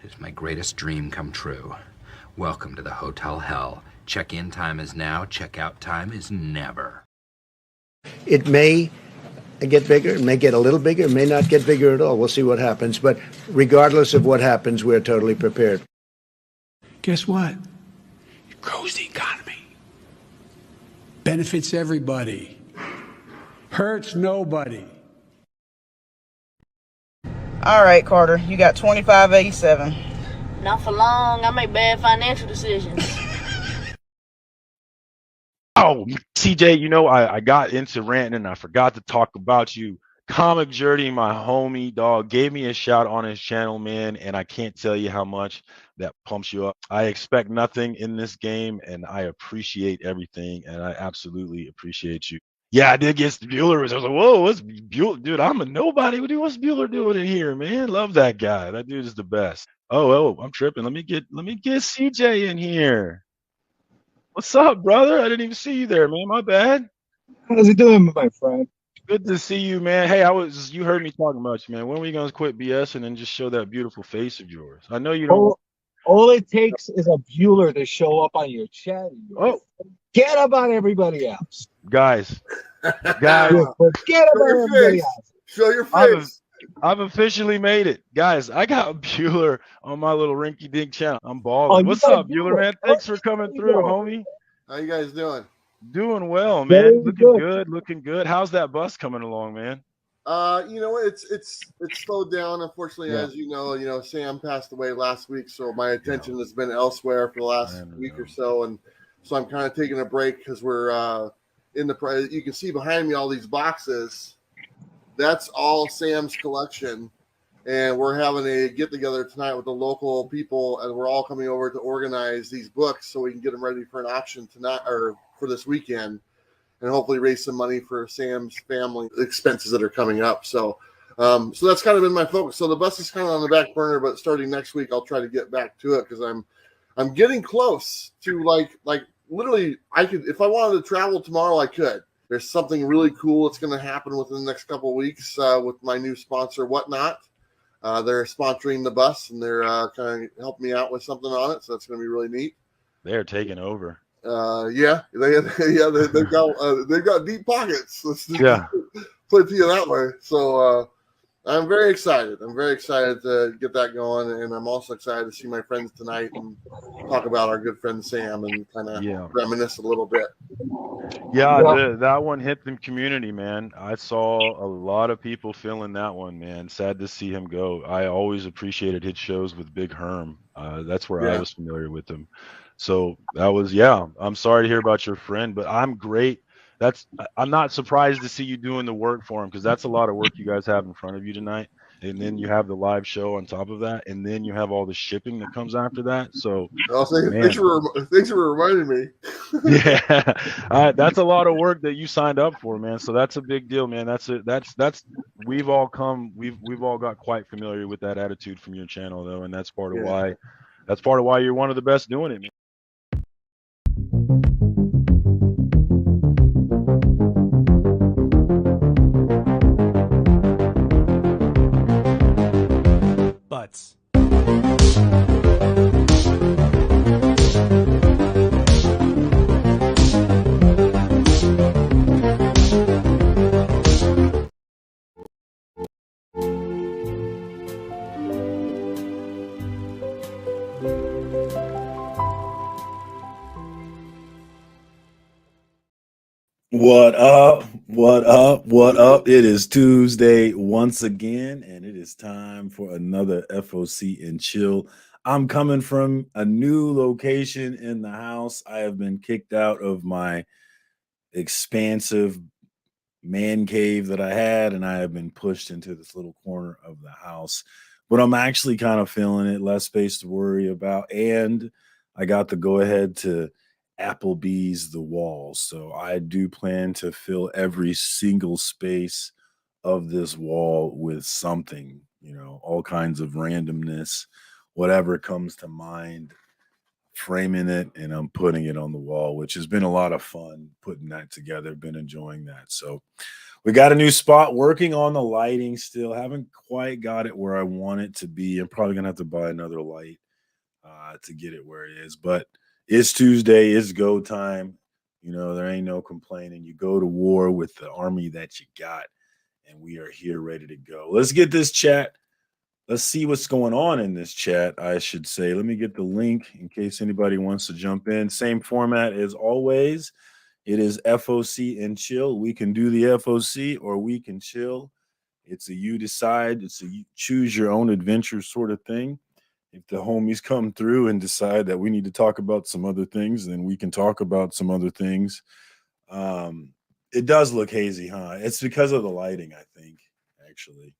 It's my greatest dream come true. Welcome to the Hotel Hell. Check-in time is now, check-out time is never. It may get bigger, it may get a little bigger, it may not get bigger at all. We'll see what happens. But regardless of what happens, we're totally prepared. Guess what? It grows the economy, benefits everybody, hurts nobody. All right, Carter, you got 2587. Not for long. I make bad financial decisions. Oh, CJ, you know, I got into ranting and I forgot to talk about you. Comic Journey, my homie, dog, gave me a shout on his channel, man, and I can't tell you how much that pumps you up. I expect nothing in this game, and I appreciate everything, and I absolutely appreciate you. Yeah, I did get Bueller. I was like, whoa, what's Bueller? Dude, I'm a nobody. What's Bueller doing in here, man? Love that guy. That dude is the best. Oh, I'm tripping. Let me get CJ in here. What's up, brother? I didn't even see you there, man. My bad. How's it doing, my friend? Good to see you, man. Hey, you heard me talking about you, man. When are we gonna quit BS and then just show that beautiful face of yours? I know you don't. All it takes is a Bueller to show up on your chat. Oh, forget about everybody else. guys, Forget about everybody else. Show your face. I've officially made it, guys. I got Bueller on my little rinky-dink channel. I'm balling. What's up, Bueller, man? Thanks for coming through, homie. How you guys doing? Doing well, man. Looking good. How's that bus coming along, man? You know, it's slowed down, unfortunately. As you know, Sam passed away last week, so my attention has been elsewhere for the last week or so, and so I'm kind of taking a break because we're in the. You can see behind me all these boxes. That's all Sam's collection, and we're having a get together tonight with the local people, and we're all coming over to organize these books so we can get them ready for an auction tonight or for this weekend, and hopefully raise some money for Sam's family expenses that are coming up. So that's kind of been my focus. So the bus is kind of on the back burner, but starting next week, I'll try to get back to it because I'm getting close to like literally I could, if I wanted to travel tomorrow, I could. There's something really cool that's going to happen within the next couple of weeks with my new sponsor, Whatnot. They're sponsoring the bus, and they're kind of helping me out with something on it, so that's going to be really neat. They're taking over. They've got deep pockets. Let's put it to you that way. So I'm very excited. I'm very excited to get that going, and I'm also excited to see my friends tonight and talk about our good friend Sam and kind of reminisce a little bit. Yeah, that one hit the community, man. I saw a lot of people feeling that one, man. Sad to see him go. I always appreciated his shows with Big Herm. That's where I was familiar with him. So that was, I'm sorry to hear about your friend, but I'm great. I'm not surprised to see you doing the work for him because that's a lot of work you guys have in front of you tonight. And then you have the live show on top of that, and then you have all the shipping that comes after that. So thanks for reminding me. That's a lot of work that you signed up for, man. So that's a big deal, man. We've all got quite familiar with that attitude from your channel, though, and that's part of why you're one of the best doing it, man. Butts. What up? What up? What up? It is Tuesday once again, and it is time for another FOC and Chill. I'm coming from a new location in the house. I have been kicked out of my expansive man cave that I had, and I have been pushed into this little corner of the house. But I'm actually kind of feeling it, less space to worry about, and I got the go-ahead to Applebee's the walls. So I do plan to fill every single space of this wall with something, all kinds of randomness, whatever comes to mind, framing it, and I'm putting it on the wall, which has been a lot of fun putting that together. Been enjoying that. So We got a new spot, working on the lighting still. Haven't quite got it where I want it to be. I'm probably going to have to buy another light to get it where it is. But it's Tuesday. It's go time. You know, there ain't no complaining. You go to war with the army that you got, and we are here ready to go. Let's get this chat. Let's see what's going on in this chat, I should say. Let me get the link in case anybody wants to jump in. Same format as always. It is FOC and chill. We can do the FOC or we can chill. It's a you decide. It's a you choose your own adventure sort of thing. If the homies come through and decide that we need to talk about some other things, then we can talk about some other things. It does look hazy, huh? It's because of the lighting, I think, actually.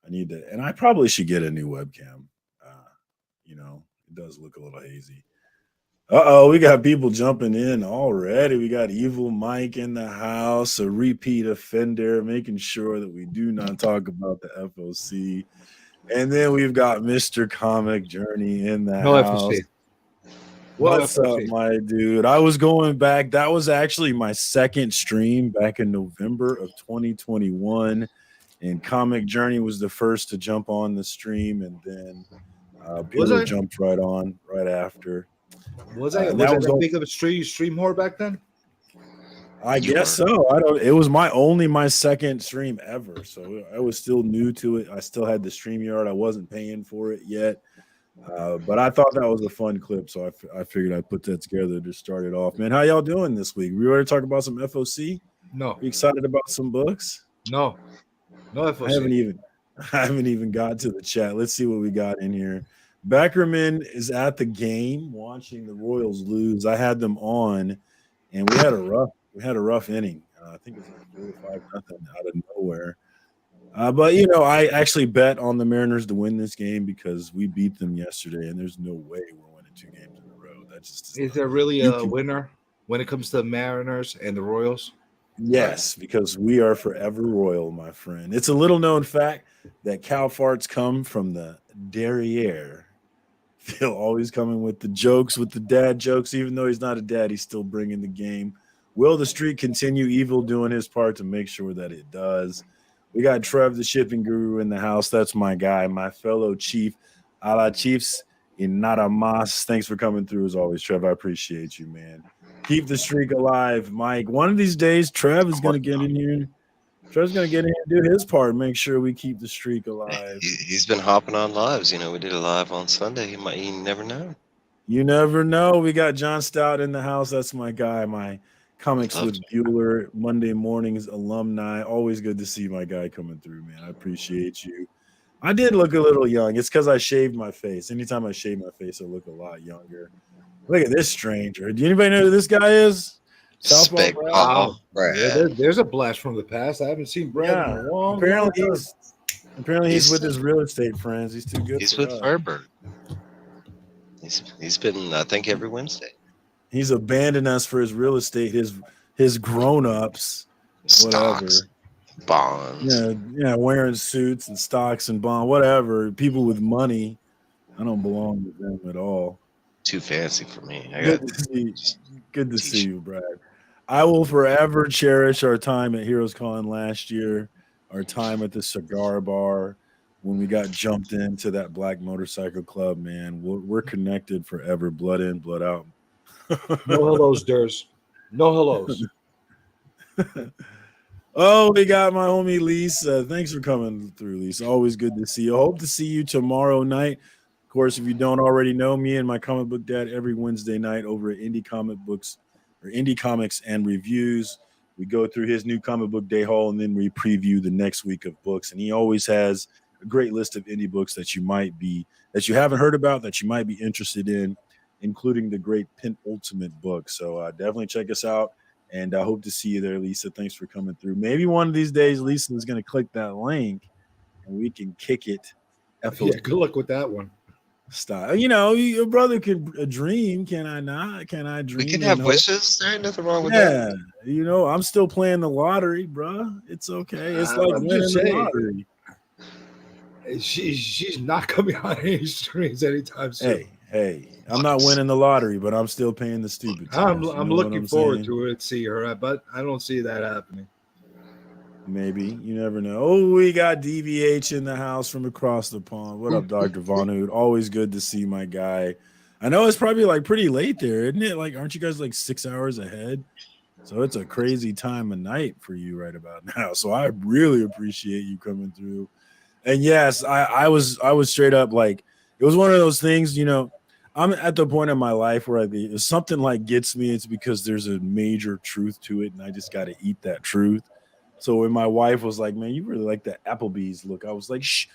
I need to, and I probably should get a new webcam. You know, it does look a little hazy. We got people jumping in already. We got Evil Mike in the house, a repeat offender, making sure that we do not talk about the FOC. And then we've got Mr. Comic Journey in the house. FOC. What's up, my dude? I was going back. That was actually my second stream back in November of 2021. And Comic Journey was the first to jump on the stream, and then Peter jumped right on right after. Was that that big of a stream whore back then? I guess so. It was my second stream ever, so I was still new to it. I still had the StreamYard. I wasn't paying for it yet, but I thought that was a fun clip, so I figured I'd put that together to start it off. Man, how y'all doing this week? We ready to talk about some FOC? No. You excited about some books? No FOC. I haven't even got to the chat. Let's see what we got in here. Beckerman is at the game watching the Royals lose. I had them on, and we had a rough inning. I think it was like 4-5 nothing out of nowhere. But you know, I actually bet on the Mariners to win this game because we beat them yesterday, and there's no way we're winning 2 games in a row. That just is there really a winner when it comes to the Mariners and the Royals? Yes, because we are forever royal, my friend. It's a little known fact that cow farts come from the derriere. Phil always coming with the jokes, with the dad jokes. Even though he's not a dad, he's still bringing the game. Will the streak continue? Evil doing his part to make sure that it does. We got Trev, the shipping guru, in the house. That's my guy, my fellow chief. A la Chiefs in Nada Mas. Thanks for coming through as always, Trev. I appreciate you, man. Keep the streak alive, Mike. One of these days, Trev is going to get in here. Trev's going to get in here and do his part, make sure we keep the streak alive. He's been hopping on lives. You know, we did a live on Sunday. You never know. You never know. We got John Stout in the house. That's my guy, my Comics with Bueller Monday mornings alumni. Always good to see my guy coming through, man. I appreciate you. I did look a little young. It's because I shaved my face. Anytime I shave my face, I look a lot younger. Look at this stranger. Do anybody know who this guy is? Wow. Yeah, there's a blast from the past. I haven't seen Brad in a long time. Apparently he's with his real estate friends. He's too good. He's with Ferber. He's been, I think, every Wednesday. He's abandoned us for his real estate. His grown-ups, stocks, whatever, bonds. Yeah, wearing suits and stocks and bonds, whatever. People with money. I don't belong with them at all. Too fancy for me. Good to see you, Brad. I will forever cherish our time at Heroes Con last year, our time at the cigar bar when we got jumped into that black motorcycle club, man. We're connected forever, blood in, blood out. No hellos, Durs. No hellos. Oh, we got my homie Lisa. Thanks for coming through, Lisa. Always good to see you. Hope to see you tomorrow night. Of course, if you don't already know, me and my comic book dad every Wednesday night over at Indie Comics and Reviews. We go through his new comic book day haul, and then we preview the next week of books. And he always has a great list of indie books that you haven't heard about, that you might be interested in, including the great Penultimate book. So definitely check us out, and I hope to see you there, Lisa. Thanks for coming through. Maybe one of these days, Lisa is going to click that link, and we can kick it. Yeah, good luck with that one. Style. You know, your brother could dream. Can I not? Can I dream? We can have wishes. There ain't nothing wrong with that. Yeah, you know, I'm still playing the lottery, bro. It's okay. It's like winning the lottery. She's not coming on any streams anytime soon. Hey, I'm not winning the lottery, but I'm still paying the stupid. I'm looking forward to it. See her, but I don't see that happening. Maybe. You never know. Oh, we got DVH in the house from across the pond. What up, Dr. Von Hood? Always good to see my guy. I know it's probably like pretty late there, isn't it? Like, aren't you guys like 6 hours ahead? So it's a crazy time of night for you right about now. So I really appreciate you coming through. And yes, I was straight up like, it was one of those things, you know, I'm at the point in my life where if something like gets me, it's because there's a major truth to it, and I just got to eat that truth. So when my wife was like, "Man, you really like that Applebee's look," I was like, "Shh."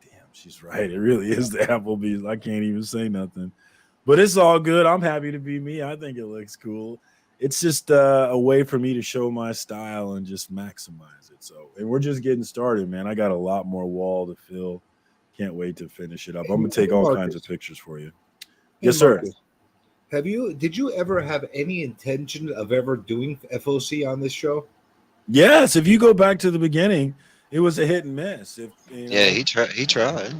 Damn, she's right. It really is the Applebee's. I can't even say nothing, but it's all good. I'm happy to be me. I think it looks cool. It's just a way for me to show my style and just maximize it. So, and we're just getting started, man. I got a lot more wall to fill. Can't wait to finish it up. I'm gonna take all kinds of pictures for you. Yes, sir. Did you ever have any intention of ever doing FOC on this show? Yes. If you go back to the beginning, it was a hit and miss. Yeah, he tried.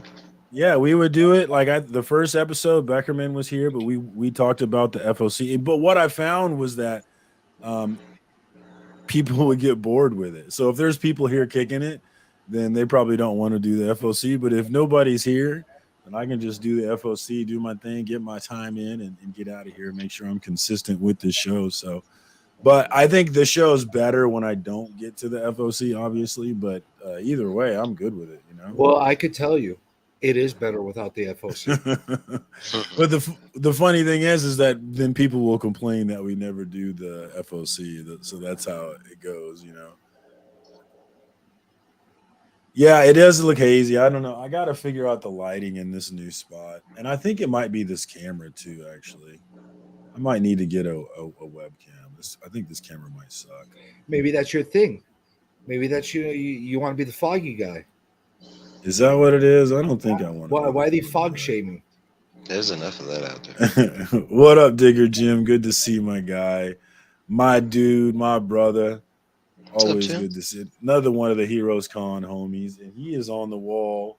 Yeah, we would do it. Like the first episode, Beckerman was here, but we talked about the FOC. But what I found was that people would get bored with it. So if there's people here kicking it, then they probably don't want to do the FOC. But if nobody's here, then I can just do the FOC, do my thing, get my time in, and get out of here, make sure I'm consistent with the show. So, but I think the show is better when I don't get to the FOC, obviously. But either way, I'm good with it, you know? Well, I could tell you, it is better without the FOC. But the funny thing is that then people will complain that we never do the FOC. So that's how it goes, you know? Yeah, it does look hazy. I don't know. I got to figure out the lighting in this new spot. And I think it might be this camera too, actually. I might need to get a webcam. I think this camera might suck. Maybe that's your thing. Maybe that's you want to be the foggy guy. Is that what it is? I don't think I want to. Why the fog shaming? There's enough of that out there. What up, Digger Jim? Good to see my guy. My dude, my brother. Always good to see another one of the Heroes Con homies, and he is on the wall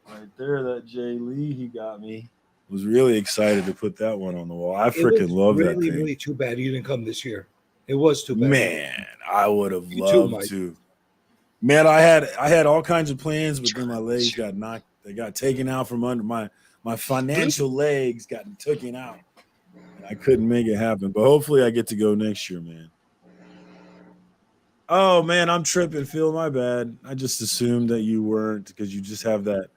right there. That Jay Lee he got me. Was really excited to put that one on the wall. I freaking love that thing. Really too bad you didn't come this year. It was too bad. Man, I would have loved to. Man, I had all kinds of plans, but then my legs got knocked. They got taken out from under my financial legs got taken out. And I couldn't make it happen, but hopefully I get to go next year, man. Oh man, I'm tripping, Phil. My bad. I just assumed that you weren't because you just have that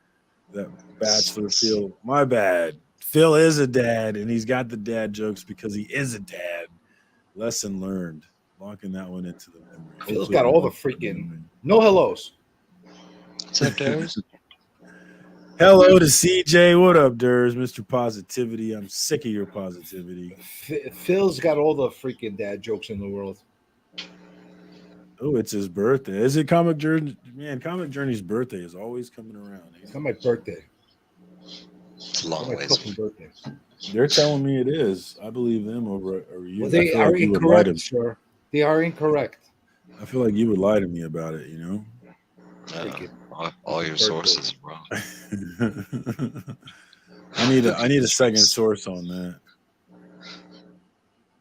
bachelor feel. My bad. Phil is a dad, and he's got the dad jokes because he is a dad. Lesson learned. Locking that one into the memory. Phil's got all the freaking no hellos. What's up, Durs? Hello to CJ. What up, Durs? Mr. Positivity. I'm sick of your positivity. Phil's got all the freaking dad jokes in the world. Oh, it's his birthday. Is it Comic Journey? Man, Comic Journey's birthday is always coming around. It's not my birthday. It's a long ways. Birthday. They're telling me it is. I believe them over you. Well, they are incorrect, sir. They are incorrect. I feel like you would lie to me about it, you know? All your sources are wrong. I need a second source on that.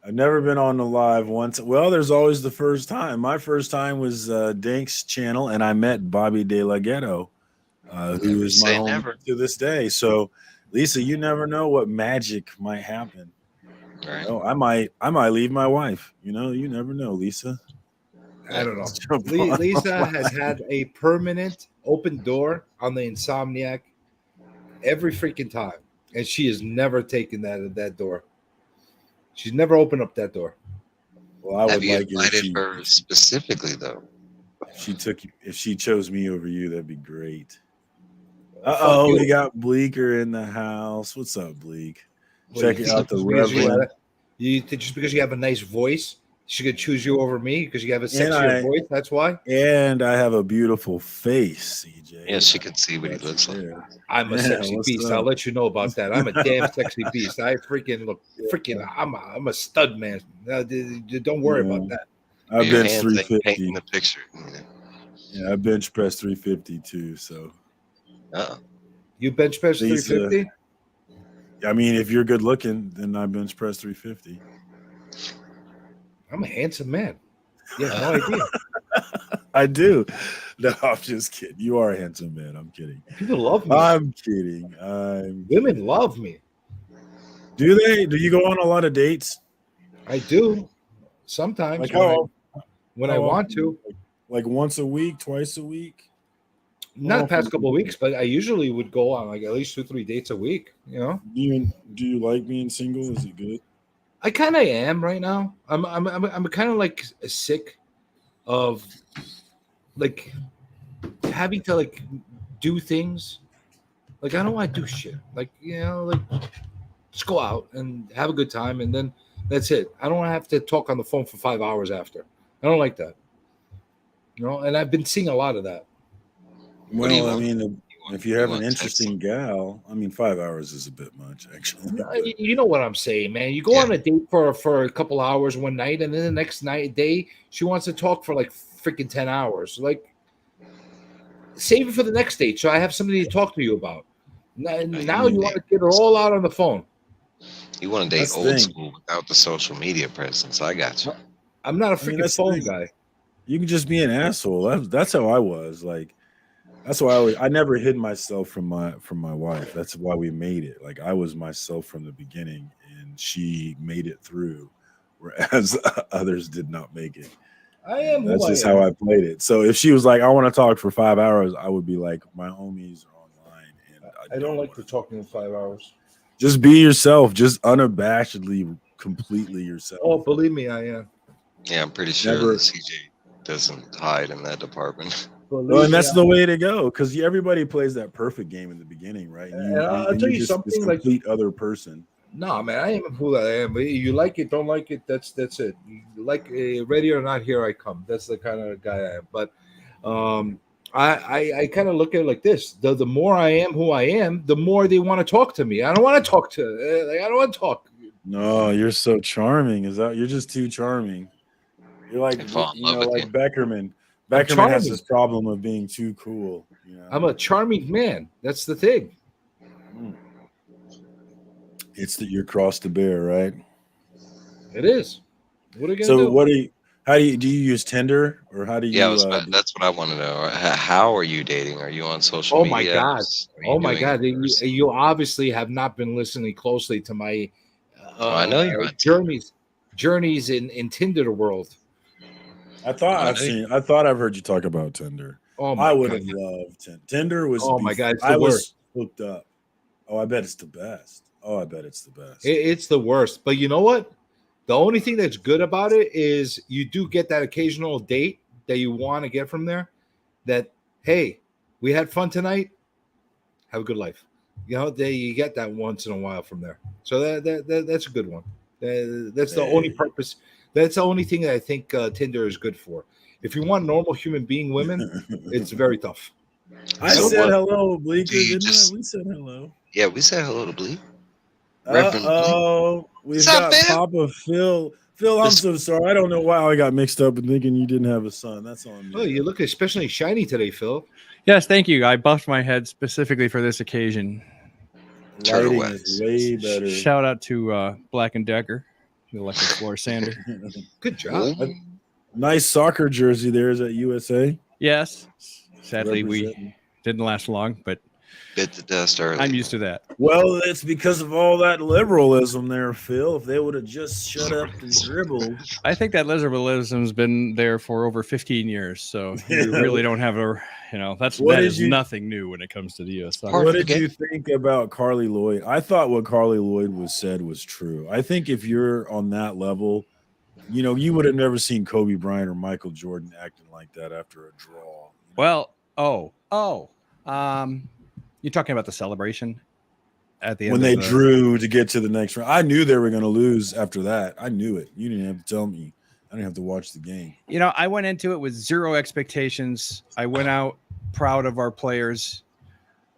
I've never been on the live once. Well, there's always the first time. My first time was Dank's channel, and I met Bobby De La Ghetto, who is my home to this day. So, Lisa, you never know what magic might happen. Right. You know, I might leave my wife. You know, you never know, Lisa. I don't know. Lisa has had a permanent open door on the Insomniac every freaking time, and she has never taken that door. She's never opened up that door. Well, I would Have you like invited her specifically, though? If she chose me over you, that'd be great. Uh-oh, we got Bleeker in the house. What's up, Bleak? Check out the Reverend. Just because you have a nice voice, she could choose you over me because you have a sexier voice. That's why. And I have a beautiful face, CJ. Yeah, she could see what he looks like. I'm a sexy beast. I'll let you know about that. I'm a damn sexy beast. I freaking look freaking. I'm a stud man. Don't worry about that. I bench 350. Painting the picture. Yeah, I bench press 350 too. So. You bench press 350? I mean, if you're good looking, then I bench press 350. I'm a handsome man. Yeah, no idea. I do. No, I'm just kidding. You are a handsome man. I'm kidding. People love me. I'm kidding. Women love me. Do they? Do you go on a lot of dates? I do. Sometimes Like when I want to. Like once a week, twice a week? Not the past couple of weeks, but I usually would go on like at least 2-3 dates a week. You know. Do you like being single? Is it good? I kind of am right now. I'm kind of like sick of like having to like do things. Like I don't want to do shit. Like like just go out and have a good time, and then that's it. I don't want to have to talk on the phone for 5 hours after. I don't like that. And I've been seeing a lot of that. Well, I mean, if you have an interesting gal, I mean, 5 hours is a bit much, actually. You know what I'm saying, man. You go on a date for a couple hours one night, and then the next day she wants to talk for like freaking 10 hours. Like, save it for the next date, so I have something to talk to you about. Now you want to get her all out on the phone. You want to date old school without the social media presence. I got you. I'm not a freaking phone guy. You can just be an asshole. That's how I was. Like, that's why I never hid myself from my wife. That's why we made it. Like, I was myself from the beginning, and she made it through, whereas others did not make it. That's just how I played it. So if she was like, "I want to talk for 5 hours," I would be like, "My homies are online," and I don't like to talk in 5 hours. Just be yourself. Just unabashedly, completely yourself. Oh, believe me, I am. Yeah, I'm pretty sure that CJ doesn't hide in that department. Well, and that's the way to go, because everybody plays that perfect game in the beginning, right? And I'll tell you something, this complete other person. No, man, I am who I am. You like it, don't like it. That's it. You like ready or not, here I come. That's the kind of guy I am. But I kind of look at it like this: the more I am who I am, the more they want to talk to me. I don't want to talk to. I don't want to talk. No, you're so charming. You're just too charming. You're like like Beckerman. Beckerman has this problem of being too cool. I'm a charming man. That's the thing. It's that you're cross to bear, right? It is. What are you gonna do? How do you use Tinder, or how do you? Yeah, that's what I want to know. How are you dating? Are you on social media? Oh my god! You obviously have not been listening closely to my I know you're on journeys in Tinder world. I thought I've heard you talk about Tinder. Oh my I would have loved Tinder. Tinder was. Oh my god! It's the I worst. was hooked up. Oh, I bet it's the best. Oh, I bet it's the best. It's the worst. But you know what? The only thing that's good about it is you do get that occasional date that you want to get from there. That, hey, we had fun tonight. Have a good life. You get that once in a while from there. So that's a good one. That's the only purpose. That's the only thing that I think Tinder is good for. If you want normal human being women, it's very tough. I said hello, Bleeker. We said hello. Yeah, we said hello to Bleak. We've got Papa Phil. Phil, I'm so sorry. I don't know why I got mixed up and thinking you didn't have a son. That's on me. Oh, you look especially shiny today, Phil. Yes, thank you. I buffed my head specifically for this occasion. Lighting is way better. Shout out to Black & Decker, the electric floor sander. Good job. Nice soccer jersey there. Is that USA? Yes. Sadly, we didn't last long, but bit the dust early. I'm used to that. Well, it's because of all that liberalism there, Phil. If they would have just shut up and dribbled. I think that liberalism's been there for over 15 years, so you really don't have that is nothing new when it comes to the U.S. What did you think about Carly Lloyd? I thought what Carly Lloyd said was true. I think if you're on that level, you would have never seen Kobe Bryant or Michael Jordan acting like that after a draw. Well, you're talking about the celebration at the end when they drew to get to the next round. I knew they were going to lose after that. I knew it. You didn't have to tell me. I didn't have to watch the game. I went into it with zero expectations. I went out proud of our players,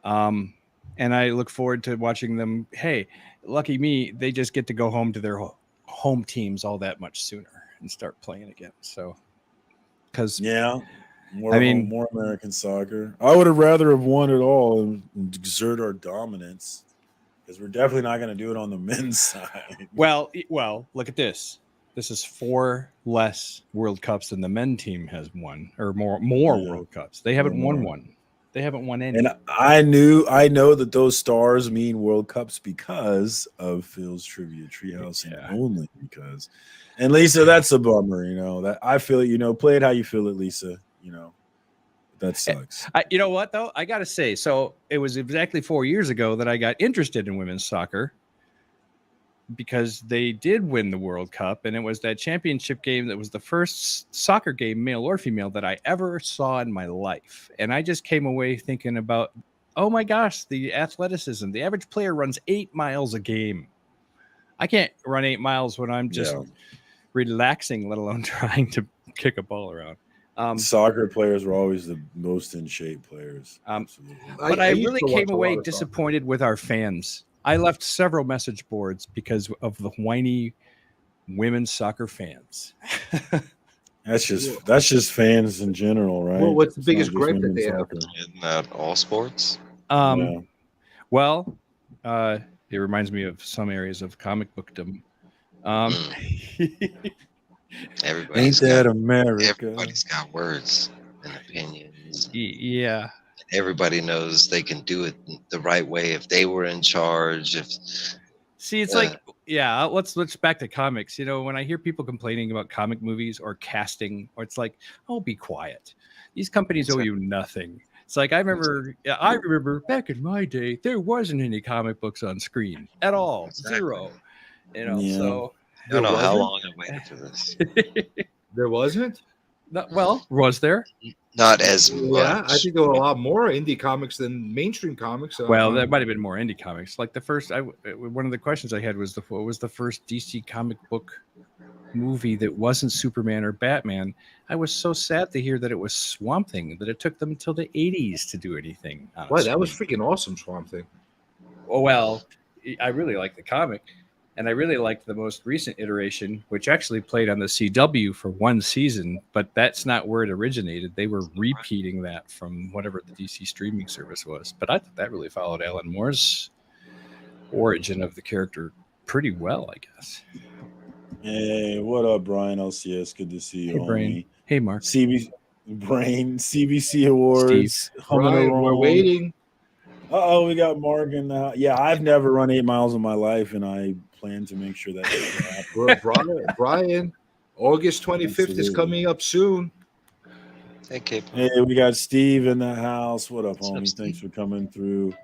and I look forward to watching them. Hey, lucky me, they just get to go home to their home teams all that much sooner and start playing again. So, because more American soccer. I would have rather have won it all and exert our dominance, because we're definitely not going to do it on the men's side. Well, look at this. This is 4 less World Cups than the men team has won, or more Yeah. World Cups. They haven't won more. one. They haven't won any. And I know that those stars mean World Cups because of Phil's Trivia Treehouse, and only because. And Lisa, that's a bummer, that I feel it, play it how you feel it, Lisa, that sucks. You know what, though? I got to say, so it was exactly 4 years ago that I got interested in women's soccer because they did win the World Cup, and it was that championship game that was the first soccer game, male or female, that I ever saw in my life. And I just came away thinking about, oh my gosh, the athleticism. The average player runs 8 miles a game. I can't run 8 miles when I'm just relaxing, let alone trying to kick a ball around. Soccer players were always the most in shape players. Absolutely. But I really came away disappointed with our fans. I left several message boards because of the whiny women's soccer fans. That's just fans in general, right? Well, what's the It's biggest not just gripe that women's they have? soccer. Isn't that all sports? Well, it reminds me of some areas of comic bookdom. Everybody's Ain't that got, America? Everybody's got words and opinions. Yeah. Everybody knows they can do it the right way if they were in charge. See, it's like, let's back to comics. When I hear people complaining about comic movies or casting, or it's like, oh, be quiet. These companies owe you nothing. It's like, I remember back in my day, there wasn't any comic books on screen at all. Exactly. Zero. Yeah. So I don't know how long I waited for this. There wasn't? Well, was there? Not as much. Yeah, I think there were a lot more indie comics than mainstream comics. Well, there might have been more indie comics. Like the first, one of the questions I had was what was the first DC comic book movie that wasn't Superman or Batman? I was so sad to hear that it was Swamp Thing, that it took them until the 80s to do anything. Wow, that was freaking awesome, Swamp Thing. Oh, well, I really like the comic. And I really liked the most recent iteration, which actually played on the CW for one season, but that's not where it originated. They were repeating that from whatever the DC streaming service was. But I thought that really followed Alan Moore's origin of the character pretty well, I guess. Hey, what up, Brian LCS? Good to see you. Hey, Brain. Hey, Mark. CBC Awards. Steve. Brian, we're waiting. We got Mark in the house. Yeah, I've never run 8 miles in my life, and I plan to make sure that happens. Brian, August 25th is coming up soon. Hey, Kip. Hey, we got Steve in the house. What up, homie? Thanks for coming through.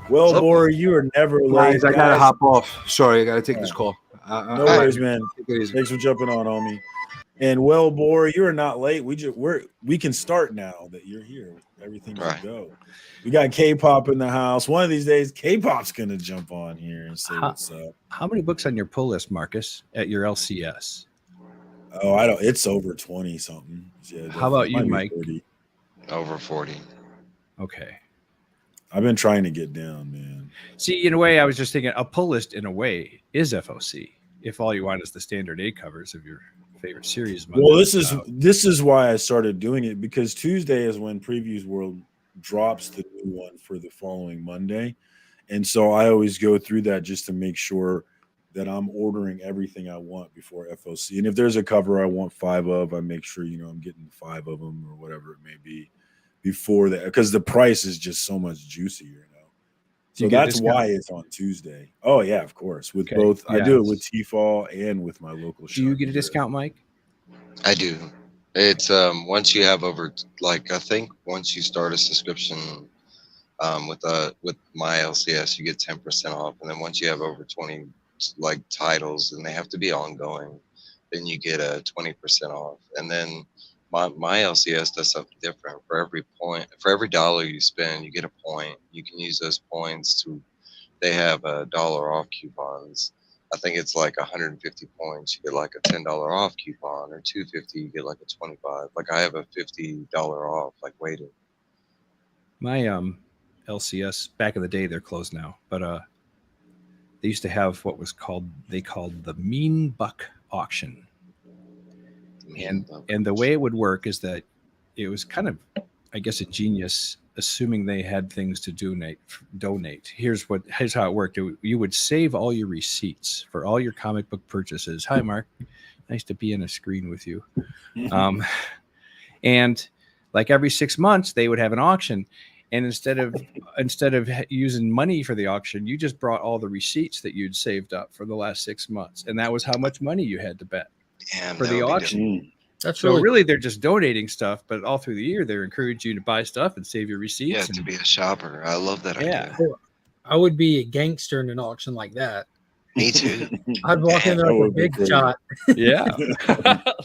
Well, Bora, you are never late. Guys, I gotta hop off. Sorry, I gotta take this call. No worries, man. Thanks for jumping on, homie. And well, Bora, you are not late. We can start now that you're here. Everything can go. We got K-pop in the house. One of these days, K-pop's gonna jump on here and say what's up. How many books on your pull list, Marcus, at your LCS? Oh, I don't. It's over 20 something. Yeah, how about you, Mike? 30. Over 40. Okay. I've been trying to get down, man. See, in a way, I was just thinking a pull list, in a way, is FOC. If all you want is the standard A covers of your favorite series. Well, this is why I started doing it, because Tuesday is when Previews World drops the new one for the following Monday, and so I always go through that just to make sure that I'm ordering everything I want before FOC. And if there's a cover I want 5 of, I make sure I'm getting 5 of them or whatever it may be before that, because the price is just so much juicier. So that's why it's on Tuesday. Oh yeah, of course. With both, I do it with T-Fall and with my local shop. Do you get a discount, Mike? I do. It's once you have over, like, I think once you start a subscription with my LCS, you get 10% off, and then once you have over 20 titles, and they have to be ongoing, then you get a 20% off. And then my LCS does something different. For every $1 you spend, you get a point. You can use those points they have $1 off coupons. I think it's like 150 points. You get like a $10 off coupon, or 250. You get like a 25. Like I have a $50 off, waiting. My LCS back in the day, they're closed now, but they used to have what they called the Mean Buck Auction. And the way it would work is that it was kind of, I guess, a genius assuming they had things to donate. Here's how it worked. You would save all your receipts for all your comic book purchases. Hi, Mark. Nice to be on a screen with you. And like every 6 months, they would have an auction. And instead of using money for the auction, you just brought all the receipts that you'd saved up for the last 6 months, and that was how much money you had to bet for the auction. That's so really they're just donating stuff, but all through the year they're encouraging you to buy stuff and save your receipts. Yeah, to be a shopper. I love that idea. I would be a gangster in an auction like that. Me too. I'd walk in there with a big shot. Yeah.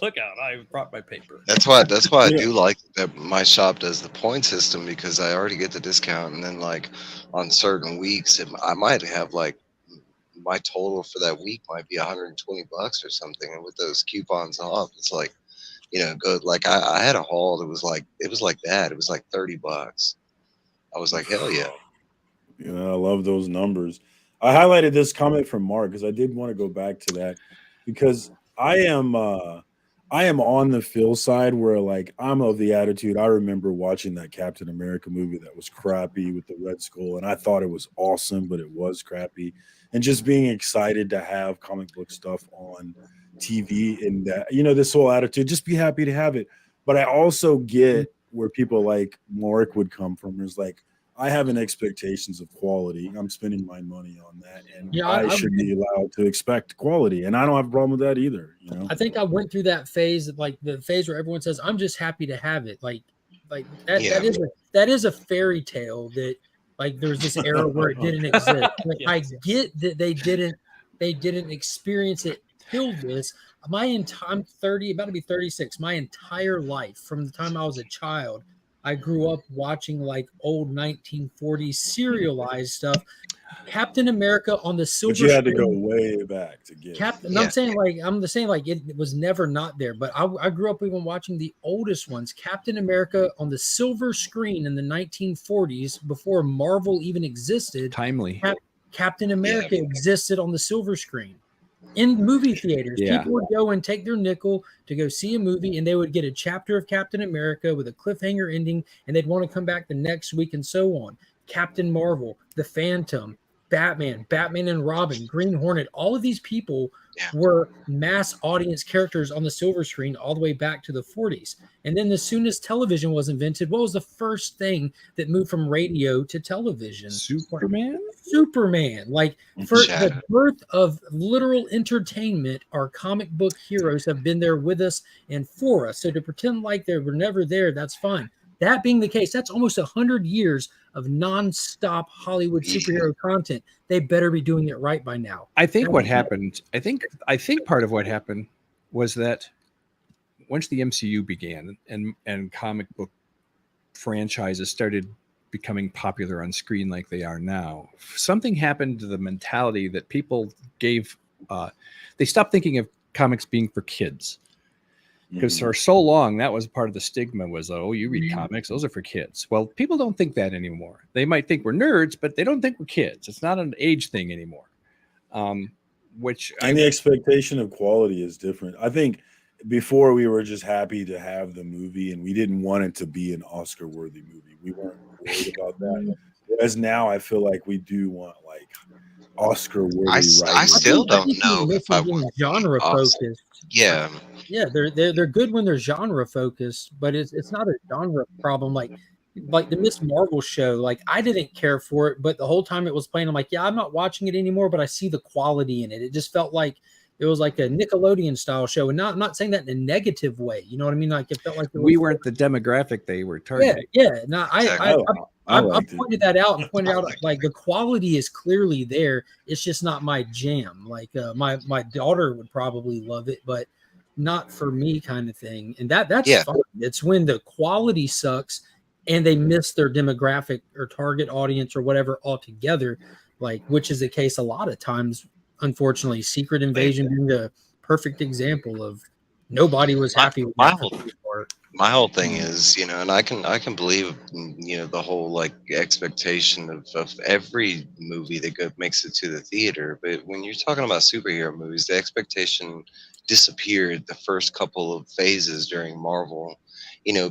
Look out! I brought my paper. That's why I do like that my shop does the point system, because I already get the discount, and then like on certain weeks, I might have like my total for that week might be $120 or something, and with those coupons off, it's like, good. Like I had a haul that was like that. It was like $30. I was like, hell yeah. I love those numbers. I highlighted this comment from Mark because I did want to go back to that, because I am on the Phil side where like I'm of the attitude. I remember watching that Captain America movie that was crappy with the Red Skull, and I thought it was awesome, but it was crappy. And just being excited to have comic book stuff on TV and that, this whole attitude, just be happy to have it. But I also get where people like Mark would come from. Is like, I have an expectations of quality. I'm spending my money on that, and I should be allowed to expect quality. And I don't have a problem with that either. I think I went through that phase, like the phase where everyone says, "I'm just happy to have it." Like that. That is a fairy tale that, like, there's this era where it didn't exist. Like, I get that they didn't experience it till this. I'm 30, about to be 36. My entire life, from the time I was a child, I grew up watching like old 1940s serialized stuff. Captain America on the silver screen. But you had to go way back to get Captain. Yeah. I'm saying it was never not there. But I grew up even watching the oldest ones. Captain America on the silver screen in the 1940s, before Marvel even existed. Timely. Captain America existed on the silver screen. In movie theaters, people would go and take their nickel to go see a movie, and they would get a chapter of Captain America with a cliffhanger ending, and they'd want to come back the next week, and so on. Captain Marvel, The Phantom, Batman and Robin, Green Hornet, all of these people were mass audience characters on the silver screen all the way back to the 40s. And then as soon as television was invented, what was the first thing that moved from radio to television? Superman. Like, for the birth of literal entertainment, our comic book heroes have been there with us and for us. So to pretend like they were never there, that's fine. That being the case, that's almost 100 years of nonstop Hollywood superhero content. They better be doing it right by now. I think what happened, I think part of what happened was that once the MCU began and comic book franchises started becoming popular on screen like they are now, something happened to the mentality that people gave. They stopped thinking of comics being for kids. Because for so long, that was part of the stigma was, oh, you read comics, those are for kids. Well, people don't think that anymore. They might think we're nerds, but they don't think we're kids. It's not an age thing anymore. The expectation of quality is different. I think before we were just happy to have the movie, and we didn't want it to be an Oscar-worthy movie. We weren't worried about that. Whereas now I feel like we do want like Oscar-worthy. I still don't know if I want genre focused. Yeah, they're good when they're genre focused, but it's not a genre problem. Like the Miss Marvel show, like I didn't care for it, but the whole time it was playing, I'm like, yeah, I'm not watching it anymore, but I see the quality in it. It just felt like it was like a Nickelodeon style show, and I'm not saying that in a negative way. You know what I mean? Like it felt like we weren't the demographic they were targeting. Yeah. No, I pointed that out and pointed out like the quality is clearly there. It's just not my jam. Like my daughter would probably love it, but not for me, kind of thing. And that's fine. It's when the quality sucks and they miss their demographic or target audience or whatever altogether. Like, which is the case a lot of times. Unfortunately, Secret Invasion being the perfect example of nobody was happy with that. My whole thing is, and I can believe, the whole like expectation of every movie that makes it to the theater. But when you're talking about superhero movies, the expectation disappeared the first couple of phases during Marvel.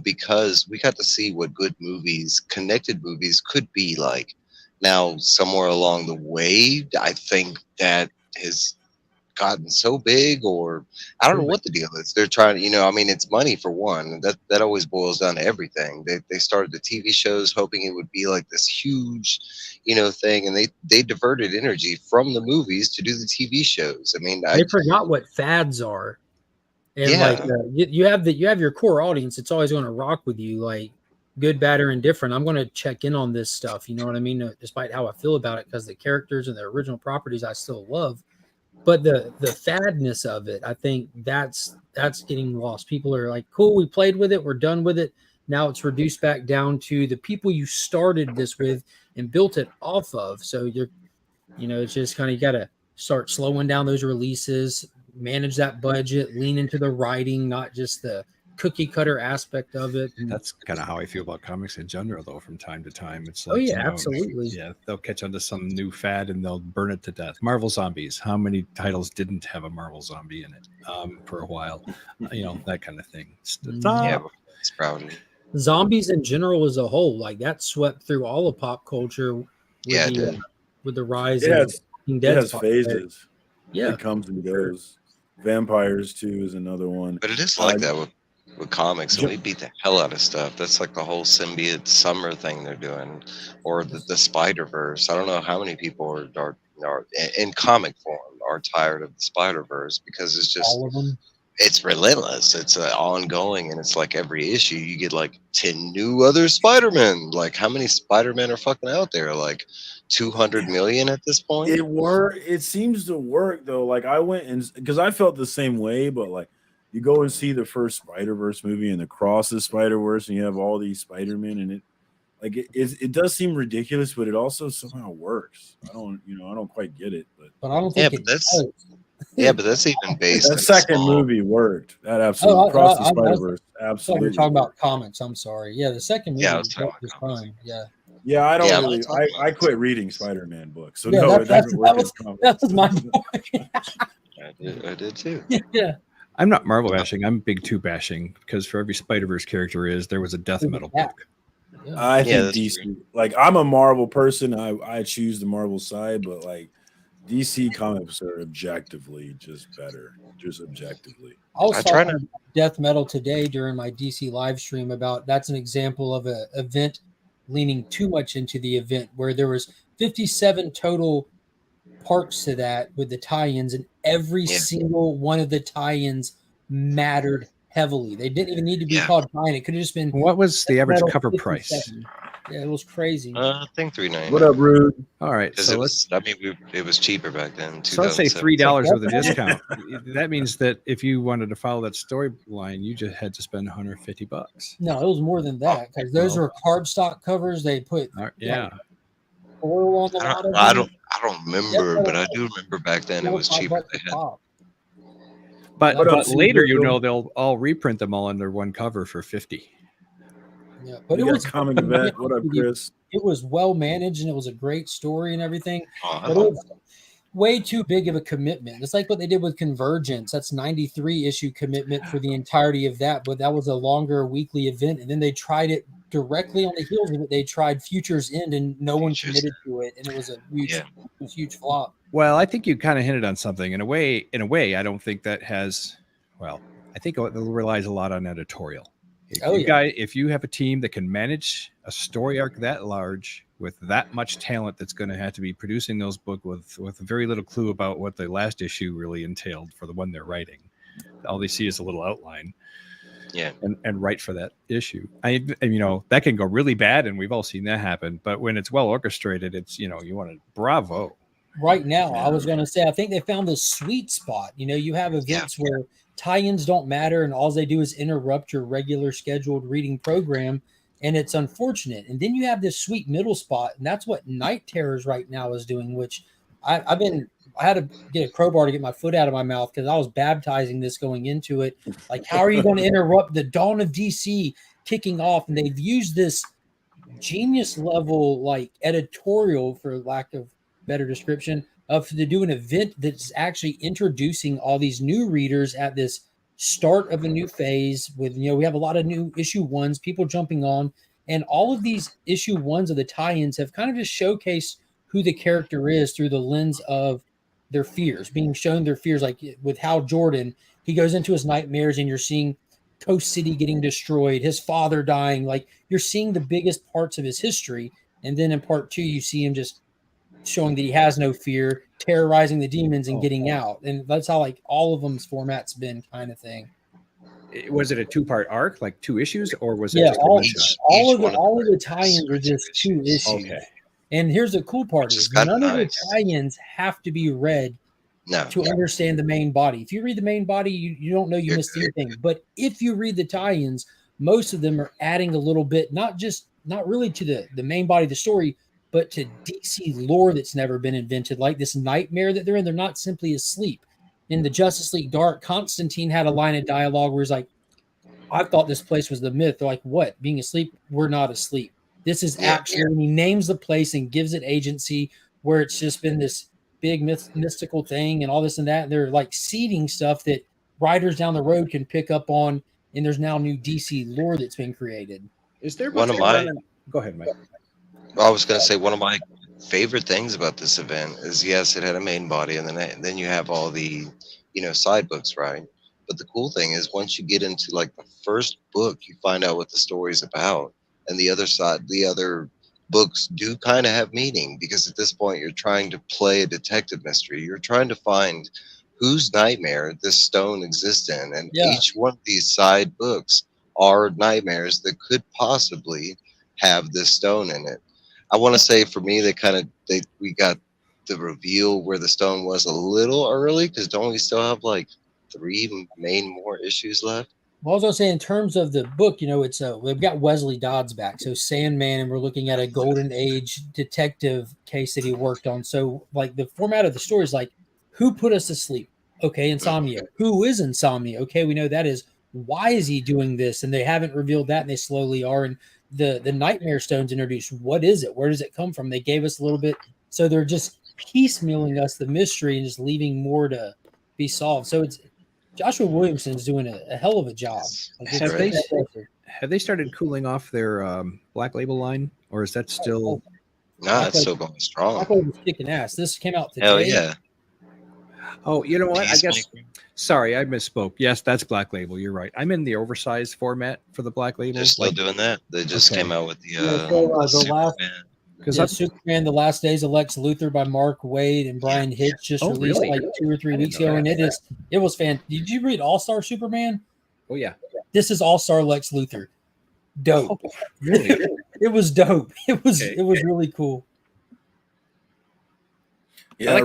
because we got to see what good movies, connected movies, could be like. Now, somewhere along the way, I think that has gotten so big, or I don't know what the deal is. They're trying to, I mean, it's money for one. That always boils down to everything. They started the TV shows hoping it would be like this huge, thing, and they diverted energy from the movies to do the TV shows. I mean, They forgot what fads are, and Yeah. like you have your core audience. It's always going to rock with you, like good, bad, or indifferent. I'm going to check in on this stuff. You know what I mean? Despite how I feel about it, because the characters and the original properties I still love. But the fadness of it, I think that's getting lost. People are like, cool, we played with it, we're done with it. Now it's reduced back down to the people you started this with and built it off of. So it's just kind of, you got to start slowing down those releases, manage that budget, lean into the writing, not just the cookie cutter aspect of it. That's kind of how I feel about comics in general, though. From time to time, it's like, absolutely. Yeah, they'll catch onto some new fad and they'll burn it to death. Marvel Zombies. How many titles didn't have a Marvel zombie in it for a while? That kind of thing. Yeah, it's proud. Zombies in general as a whole, like that swept through all of pop culture. With the rise of Walking Dead. It has phases. Yeah, it comes and goes. Vampires too is another one. But it is like that with comics, and we beat the hell out of stuff. That's like the whole symbiote summer thing they're doing, or the Spider-Verse. I don't know how many people are in comic form are tired of the Spider-Verse, because it's just all of them. It's relentless. It's ongoing, and it's like every issue you get like 10 new other Spider-Men. Like, how many Spider-Men are fucking out there? Like 200 million at this point. It seems to work though. Like, I went and because I felt the same way, but like, you go and see the first Spider-Verse movie and Across the Spider-Verse, and you have all these Spider-Men, and it does seem ridiculous, but it also somehow works. I don't quite get it, but I don't think but that's even based. That second movie worked. That absolutely Across the Spider-Verse. Absolutely. You're talking about comics. I'm sorry. Yeah, the second movie was fine. Yeah. Yeah, I don't really. I quit reading Spider-Man books, so no, it doesn't work in comics. That was my point. I did too. Yeah. I'm not Marvel bashing. I'm big two bashing, because for every Spider-Verse character there was a death metal book. I think DC. Like, I'm a Marvel person. I choose the Marvel side, but like DC comics are objectively just better. Just objectively. I was talking about death metal today during my DC live stream about that's an example of an event leaning too much into the event, where there was 57 total parts to that with the tie-ins, and every single one of the tie-ins mattered heavily. They didn't even need to be called tie-in. It could have just been. What was the average cover price? Yeah, it was crazy. I think $3.99. What up, Rude? All right, so it was cheaper back then. So let's say $3 with a discount. That means that if you wanted to follow that storyline, you just had to spend $150. No, it was more than that, because those were cardstock covers. They put oil on the bottom. I don't remember, but I do remember back then it was cheaper. But later, they'll all reprint them all under one cover for $50. Yeah, but it was common event. What up, Chris? It was well managed, and it was a great story and everything. But it was way too big of a commitment. It's like what they did with Convergence. That's 93 issue commitment for the entirety of that, but that was a longer weekly event. And then they tried it directly on the heels of it. They tried Future's End, and no one committed to it, and it was a huge flop. Well, I think you kind of hinted on something. In a way, I don't think that has. Well, I think it relies a lot on editorial. If you have a team that can manage a story arc that large with that much talent, that's going to have to be producing those books with very little clue about what the last issue really entailed for the one they're writing. All they see is a little outline. Yeah. And write for that issue. That can go really bad, and we've all seen that happen. But when it's well orchestrated, it's, you want to bravo. Right now, I was going to say, I think they found the sweet spot. You have events where tie-ins don't matter, and all they do is interrupt your regular scheduled reading program, and it's unfortunate. And then you have this sweet middle spot, and that's what Night Terrors right now is doing, which I had to get a crowbar to get my foot out of my mouth, because I was baptizing this going into it. Like, how are you going to interrupt the dawn of DC kicking off? And they've used this genius level, like, editorial, for lack of better description, to do an event that's actually introducing all these new readers at this start of a new phase with, we have a lot of new issue 1s, people jumping on, and all of these issue 1s of the tie-ins have kind of just showcased who the character is through the lens of their fears, being shown their fears. Like with Hal Jordan, he goes into his nightmares and you're seeing Coast City getting destroyed, his father dying. Like you're seeing the biggest parts of his history. And then in part 2, you see him just showing that he has no fear, terrorizing the demons and getting out. And that's how like all of them's format's been, kind of thing. Was it a 2-part arc, like 2 issues, or was it just all of the tie-ins are just 2 issues. Okay. And here's the cool part is none of the tie-ins have to be read to understand the main body. If you read the main body, you don't know you missed anything. But if you read the tie-ins, most of them are adding a little bit, not really to the main body of the story, but to DC lore that's never been invented, like this nightmare that they're in. They're not simply asleep. In the Justice League Dark, Constantine had a line of dialogue where he's like, I thought this place was the myth. They're like, what? Being asleep? We're not asleep. This is actually, and he names the place and gives it agency, where it's just been this big mystical thing and all this and that. And they're like seeding stuff that writers down the road can pick up on. And there's now new DC lore that's been created. Is there one of my? Go ahead, Mike. I was going to say one of my favorite things about this event is, yes, it had a main body, and then you have all the, side books, right? But the cool thing is, once you get into like the first book, you find out what the story's about, and the other books do kind of have meaning, because at this point you're trying to play a detective mystery. You're trying to find whose nightmare this stone exists in, and each one of these side books are nightmares that could possibly have this stone in it. I want to say for me, we got the reveal where the stone was a little early, because don't we still have like 3 more issues left? Well, I was going to say, in terms of the book, it's we've got Wesley Dodds back, so Sandman, and we're looking at a golden age detective case that he worked on. So, like, the format of the story is like, who put us to sleep? Okay, insomnia. Who is insomnia? Okay, we know that is. Why is he doing this? And they haven't revealed that, and they slowly are. And the Nightmare Stone's introduced. What is it? Where does it come from? They gave us a little bit, so they're just piecemealing us the mystery and just leaving more to be solved. So it's Joshua Williamson's doing a hell of a job. Have they started cooling off their Black Label line, or is that still? No, it's still going strong. Black Label's kicking ass. This came out today. Hell yeah! Oh, you know what? I guess. Sorry, I misspoke. Yes, that's Black Label. You're right. I'm in the oversized format for the Black Label. They're still doing that. They just came out with the Superman, The Last Days of Lex Luthor by Mark Waid and Brian Hitch just released like 2 or 3 weeks ago, and it was fantastic. Did you read All Star Superman? Oh yeah. This is All Star Lex Luthor. Dope. Oh, really? It was dope. It was really cool. Yeah, like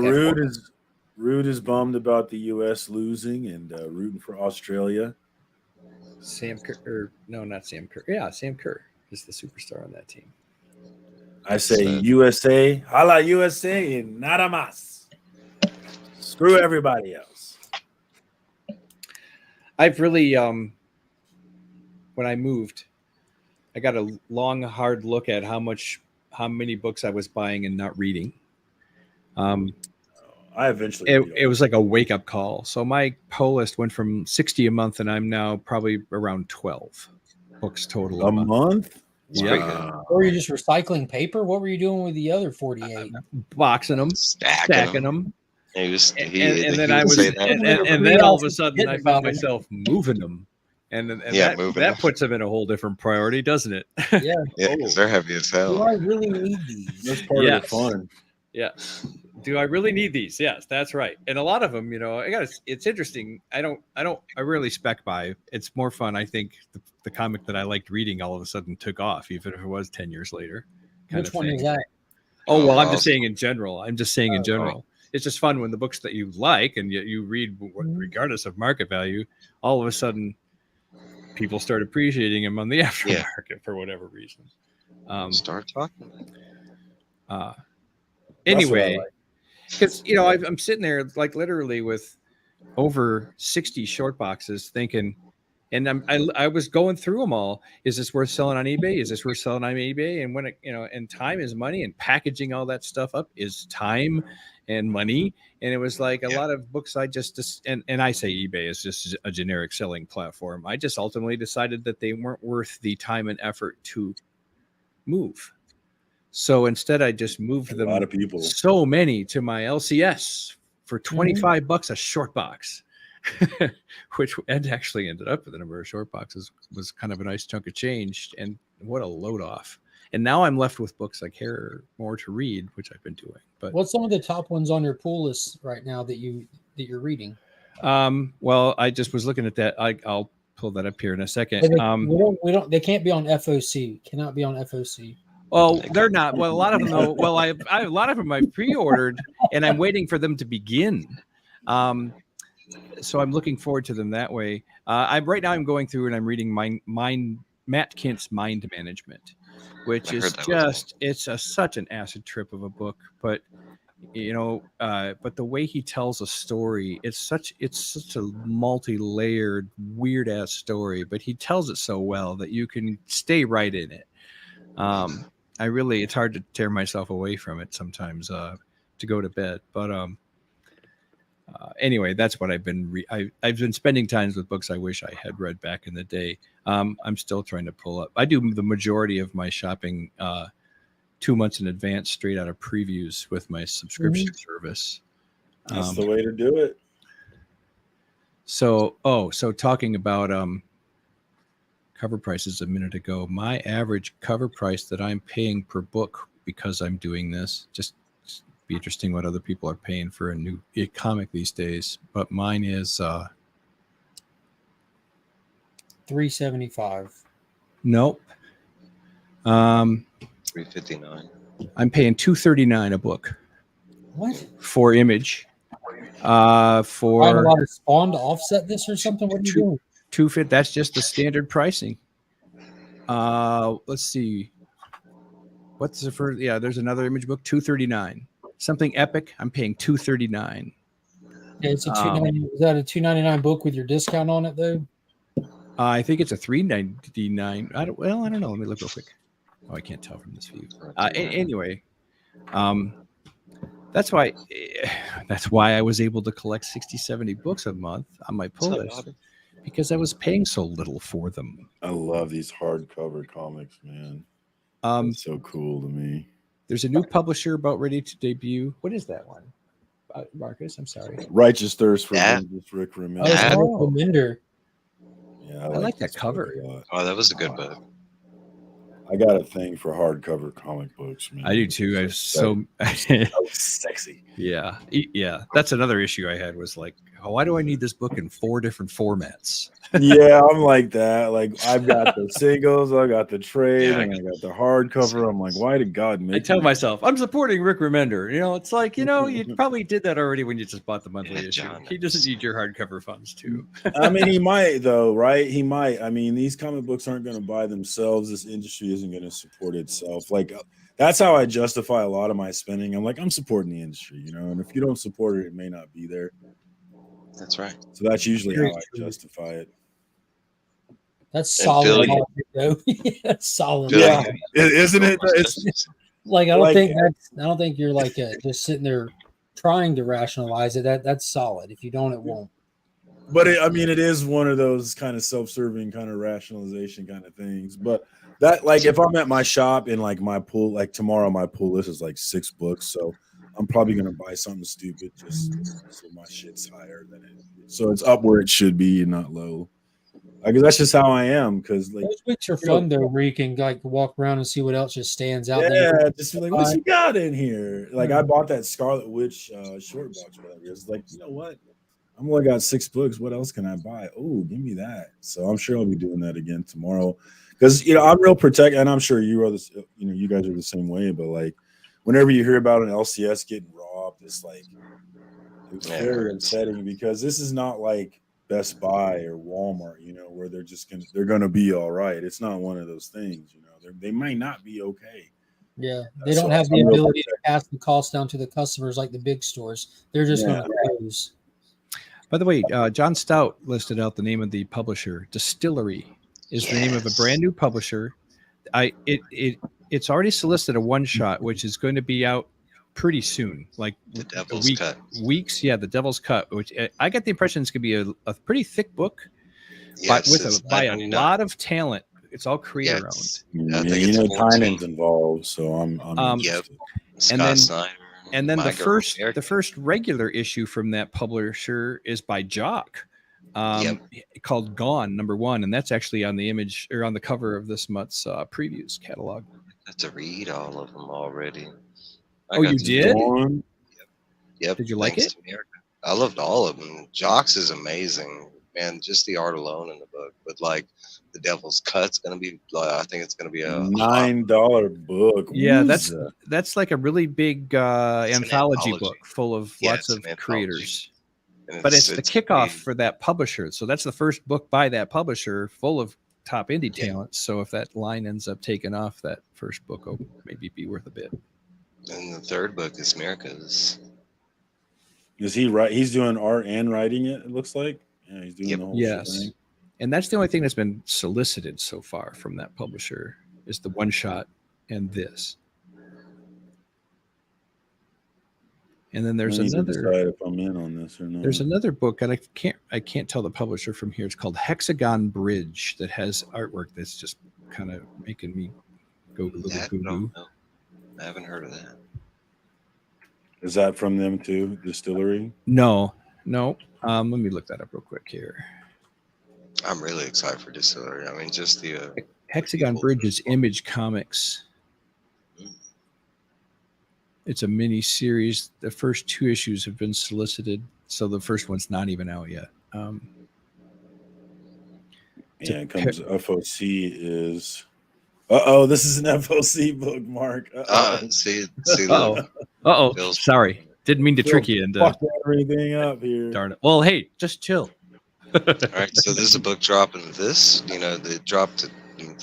Rude is bummed about the U.S. losing and rooting for Australia. Sam Kerr, no, not Sam Kerr. Yeah, Sam Kerr is the superstar on that team. I say USA, hala USA, and nada más. Screw everybody else. I've really, when I moved, I got a long, hard look at how many books I was buying and not reading. I eventually it was like a wake up call. So my pull list went from 60 a month, and I'm now probably around 12 books total a month. Yeah. Or were you just recycling paper? What were you doing with the other 48? Boxing them, stacking them. And then all of a sudden I found myself moving them. And that puts them in a whole different priority, doesn't it? Yeah. Yeah, because they're heavy as hell. Do I really need these? That's part of the fun. Yeah. Do I really need these? Yes, that's right. And a lot of them, it's interesting. I rarely spec buy. It's more fun. I think the comic that I liked reading all of a sudden took off, even if it was 10 years later. Which one is that? Oh, well, I'm just saying in general. It's just fun when the books that you like and you read, regardless of market value, all of a sudden people start appreciating them on the aftermarket for whatever reason. Start talking. Anyway, because I'm sitting there like literally with over 60 short boxes thinking, And I was going through them all. Is this worth selling on eBay? Is this worth selling on eBay? And when it, and time is money, and packaging all that stuff up is time and money. And it was like a lot of books I just and I say eBay is just a generic selling platform. I just ultimately decided that they weren't worth the time and effort to move. So instead, I just moved them. A lot of people, so many, to my LCS for $25 a short box. Which actually ended up with the number of short boxes was kind of a nice chunk of change, and what a load off. And now I'm left with books I care more to read, which I've been doing. But what's some of the top ones on your pool list right now that you're reading? Well, I just was looking at that. I'll pull that up here in a second. We don't. They can't be on FOC. Cannot be on FOC. Well, they're not. Well, a lot of them though. Well, a lot of them I've pre-ordered, and I'm waiting for them to begin. So I'm looking forward to them that way. I'm going through and I'm reading Matt Kint's Mind Management, which is just such an acid trip of a book. But but the way he tells a story, it's such a multi-layered, weird ass story. But he tells it so well that you can stay right in it. It's hard to tear myself away from it sometimes to go to bed, but anyway, that's what I've been I've been spending times with books I wish I had read back in the day. I'm still trying to pull up. I do the majority of my shopping 2 months in advance, straight out of previews with my subscription service. That's the way to do it. So talking about cover prices a minute ago, my average cover price that I'm paying per book, because I'm doing this, just be interesting what other people are paying for a new comic these days, but mine is $375. Nope. $359. I'm paying $239 a book. What? For Image. For find a lot of Spawn to offset this or something. What are you doing? $250. That's just the standard pricing. Let's see. What's the first? Yeah, there's another Image book, $239. Something epic, I'm paying $239. Yeah, it's a $299. Is that a $299 book with your discount on it though? I think it's a $399. I don't know. Let me look real quick. Oh, I can't tell from this view. Anyway, that's why I was able to collect 60, 70 books a month on my pull list, because I was paying so little for them. I love these hardcover comics, man. It's so cool to me. There's a new publisher about ready to debut. What is that one? Marcus, I'm sorry. Righteous Thirst for Vengeance, Rick Remender. Oh, Remender. Yeah, I like that cover. Oh, that was a good book. I got a thing for hardcover comic books, man. I do too. I was so sexy. Yeah. That's another issue I had, was like, why do I need this book in 4 different formats? Yeah, I'm like that. Like, I've got the singles, I got the trade, and I got the hardcover. I'm like, why did God make? I tell myself I'm supporting Rick Remender. It's like, you probably did that already when you just bought the monthly issue. John, he doesn't need your hardcover funds too. I mean, he might though, right? He might. I mean, these comic books aren't going to buy themselves. This industry isn't going to support itself. Like, that's how I justify a lot of my spending. I'm like, I'm supporting the industry, and if you don't support it, it may not be there. That's right. So that's usually how I justify it. That's solid, though. That's solid. Yeah, isn't it? It's like I don't think you're like just sitting there trying to rationalize it. That's solid. If you don't, it won't. But it is one of those kind of self-serving kind of rationalization kind of things. But that, like, if I'm at my shop and like my pool, like tomorrow, my pool list is like 6 books, so I'm probably gonna buy something stupid just so my shit's higher than it. So it's up where it should be and not low. Because that's just how I am. Because like, those weeks are fun though, where you can like walk around and see what else just stands out. Yeah, just like, what you got in here? Like, I bought that Scarlet Witch short box, whatever. It's like, you know what? I'm only got 6 books. What else can I buy? Oh, give me that. So I'm sure I'll be doing that again tomorrow. Because I'm real protective, and I'm sure you are this. You guys are the same way. But like, whenever you hear about an LCS getting robbed, it's like it's very upsetting, because this is not like Best Buy or Walmart, where they're gonna be all right. It's not one of those things, they might not be okay. Yeah, they don't have the ability to pass the cost down to the customers like the big stores. They're just going to lose. By the way, John Stout listed out the name of the publisher. Distillery is the name of a brand new publisher. It's already solicited a one shot, which is going to be out pretty soon, like The Devil's Cut. weeks. Yeah, the Devil's Cut, which I get the impression it's going to be a pretty thick book, but Yes, by a lot of talent. It's all creator owned. Yeah, think you it's know, 14. Tynan's involved, so I'm interested. Scott Snyder. And then My Girl America. the first regular issue from that publisher is by Jock, called Gone #1, and that's actually on the image or on the cover of this month's previews catalog. I have to read all of them already. Oh, you did? Yep. Did you like Thanks it? to America. I loved all of them. Jocks is amazing, man. Just the art alone in the book, but like the Devil's Cut's gonna be. I think it's gonna be a $9 book. Yeah, Who's that's like a really big anthology book full of lots of creators. But it's the kickoff for that publisher. So that's the first book by that publisher full of top indie talent. So if that line ends up taking off, that first book will maybe be worth a bit. And the third book is America's. Is he right? He's doing art and writing it. It looks like. Yeah, he's doing the whole shebang. And that's the only thing that's been solicited so far from that publisher is the one shot and this. And then there's another. Decide if I'm in on this or not. There's another book, and I can't tell the publisher from here. It's called Hexagon Bridge that has artwork that's just kind of making me go a little goo-goo. I haven't heard of that. Is that from them too? Distillery? No. Let me look that up real quick here. I'm really excited for Distillery. I mean, just the Hexagon Bridge is Image Comics. It's a mini series. The first 2 issues have been solicited, so the first one's not even out yet. Yeah, it comes. FOC is. This is an FOC book, Mark. See. Sorry, didn't mean to trick you into fuck everything up here. Darn it. Well, hey, just chill. All right, so there's a book dropping this. You know, they dropped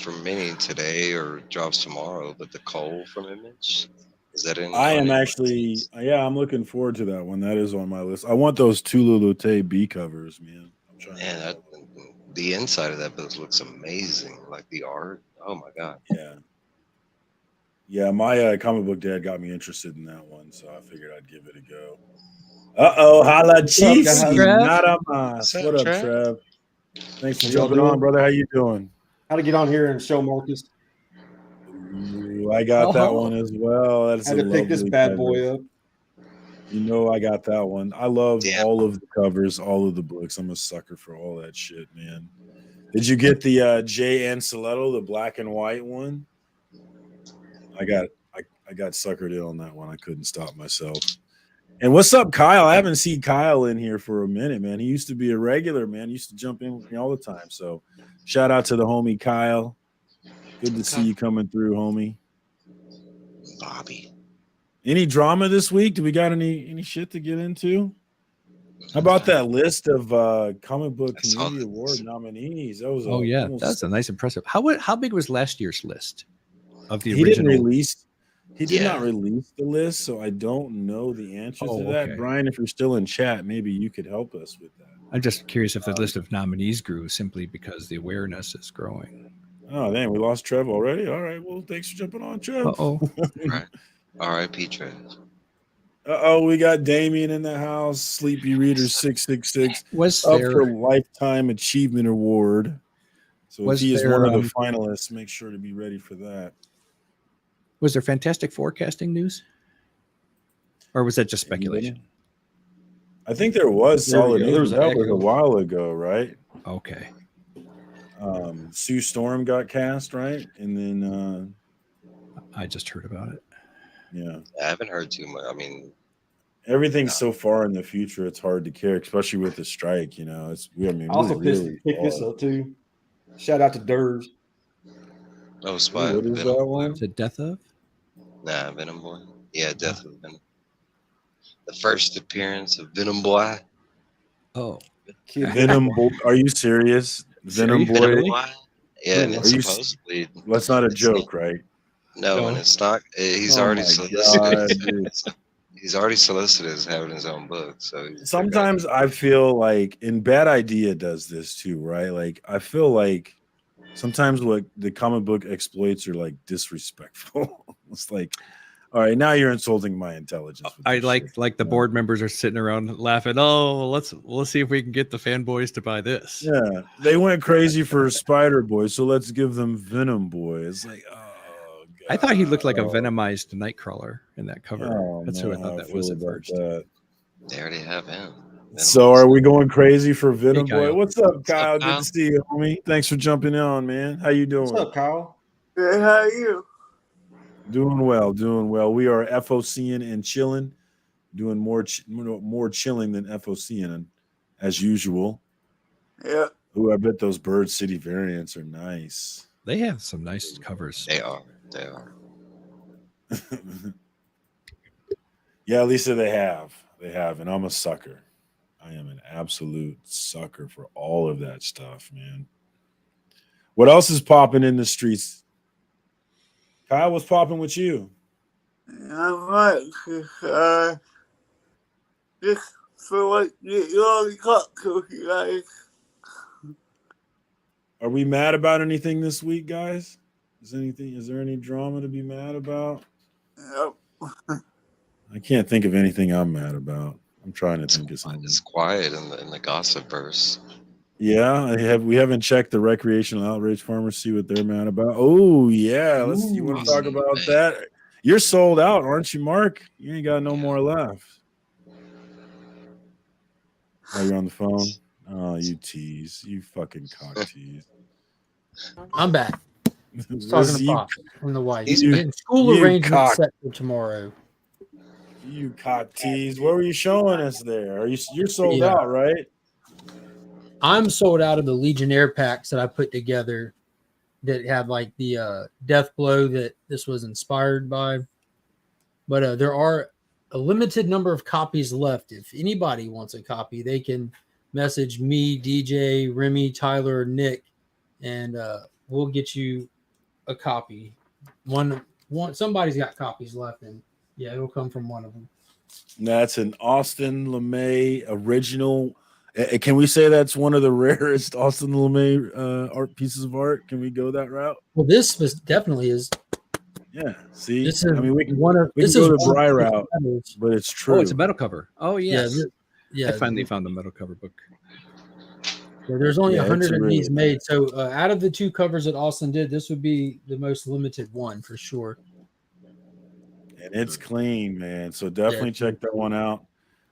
from Mini today or drops tomorrow, but the Cole from Image. Is that in? I am actually, I'm looking forward to that one. That is on my list. I want those Tululute B covers, man. I'm trying. Man, the inside of that book looks amazing. Like the art. Oh my god. Yeah. My comic book dad got me interested in that one, so I figured I'd give it a go. Holla, Chiefs. Not on us. What up, Trev? Thanks for jumping on, brother. How you doing? How to get on here and show Marcus? I got that one as well. That's had to pick this bad boy up. You know, I got that one. I love all of the covers, all of the books. I'm a sucker for all that shit, man. Did you get the Jay Anceletto, the black and white one? I got suckered in on that one. I couldn't stop myself. And what's up, Kyle? I haven't seen Kyle in here for a minute, man. He used to be a regular, man. He used to jump in with me all the time. So shout out to the homie Kyle. Good to see you coming through, homie. Bobby. Any drama this week? Do we got any shit to get into? How about that list of comic book community award nominees? That was that's a nice impressive. How big was last year's list of the he original? He did not release the list, so I don't know the answer to that. Okay. Brian, if you're still in chat, maybe you could help us with that. I'm just curious if the list of nominees grew simply because the awareness is growing. Oh, damn, we lost Trev already? All right, well, thanks for jumping on, Trev. Right. R.I.P. Trev. We got Damien in the house. Sleepy Reader 666 was up there, for Lifetime Achievement Award. So if he is one of the finalists, make sure to be ready for that. Was there Fantastic Forecasting news? Or was that just speculation? I think there was solid news. That That was a while ago, right? Okay. Sue Storm got cast, right? And then I just heard about it. Yeah. I haven't heard too much. I mean, everything's so far in the future, it's hard to care, especially with the strike. You know, I also pick this up too. Shout out to Durs. Oh, Spy. What is that one? Is it Death of? Nah, Venom Boy. Yeah, Death of Venom. The first appearance of Venom Boy. Oh, Venom Boy. Are you serious? Venom Boy. Yeah, and it's supposedly. That's not a joke, right? No, and it's not. He's already solicited. He's already solicited as having his own book. So Sometimes I feel like, and Bad Idea does this too, right? Like I feel like sometimes what the comic book exploits are like disrespectful. It's like, all right, now you're insulting my intelligence. I like the board members are sitting around laughing. Oh, let's see if we can get the fanboys to buy this. Yeah, they went crazy for Spider Boy, so let's give them Venom Boy. It's like, oh, God. I thought he looked like a venomized Nightcrawler in that cover. Oh, That's man, who I thought how that was at feel about first. that. they already have him. So are we going crazy for Venom Hey, Boy? Kyle. What's up, Kyle? Kyle? Good to see you, homie. Thanks for jumping on, man. How you doing? What's up, Kyle? Good, how are you? Doing well, doing well. We are FOCing and chilling, doing more chilling than FOCing as usual. Yeah. Ooh, I bet those Bird City variants are nice. They have some nice covers. They are. They are. Yeah, Lisa, they have, and I'm a sucker. I am an absolute sucker for all of that stuff, man. What else is popping in the streets? Kyle, what's popping with you? I'm right. Just feel like you already talked to you guys. Are we mad about anything this week, guys? Is there any drama to be mad about? Yep. I can't think of anything I'm mad about. I'm trying to think of something. It's quiet in the gossip verse. Yeah, we haven't checked the recreational outrage farmers, see what they're mad about. Oh yeah, you want to talk about that? You're sold out, aren't you, Mark? You ain't got no more left. Are you on the phone? Oh, you tease. You fucking cock tease. I'm back. Talking to Pop from the wife. You- Getting school you arrangements cock- set for tomorrow. You cock tease. What were you showing us there? You're sold Yeah. out, right? I'm sold out of the Legionnaire packs that I put together that have like the death blow that this was inspired by. But there are a limited number of copies left. If anybody wants a copy, they can message me, DJ, Remy, Tyler, or Nick, and we'll get you a copy. One somebody's got copies left, and yeah, it'll come from one of them. That's an Austin LeMay original. Can we say that's one of the rarest Austin LeMay art pieces of art? Can we go that route? Well, this was definitely is. Yeah. See, This is we can one of we this can go is the one dry of the route, medals. but it's true. Oh, it's a metal cover. Oh yes. Yeah, I finally found the metal cover book. So there's only Yeah, 100 it's of really these made. So out of the two covers that Austin did, this would be the most limited one for sure. And it's clean, man. So definitely check that one out.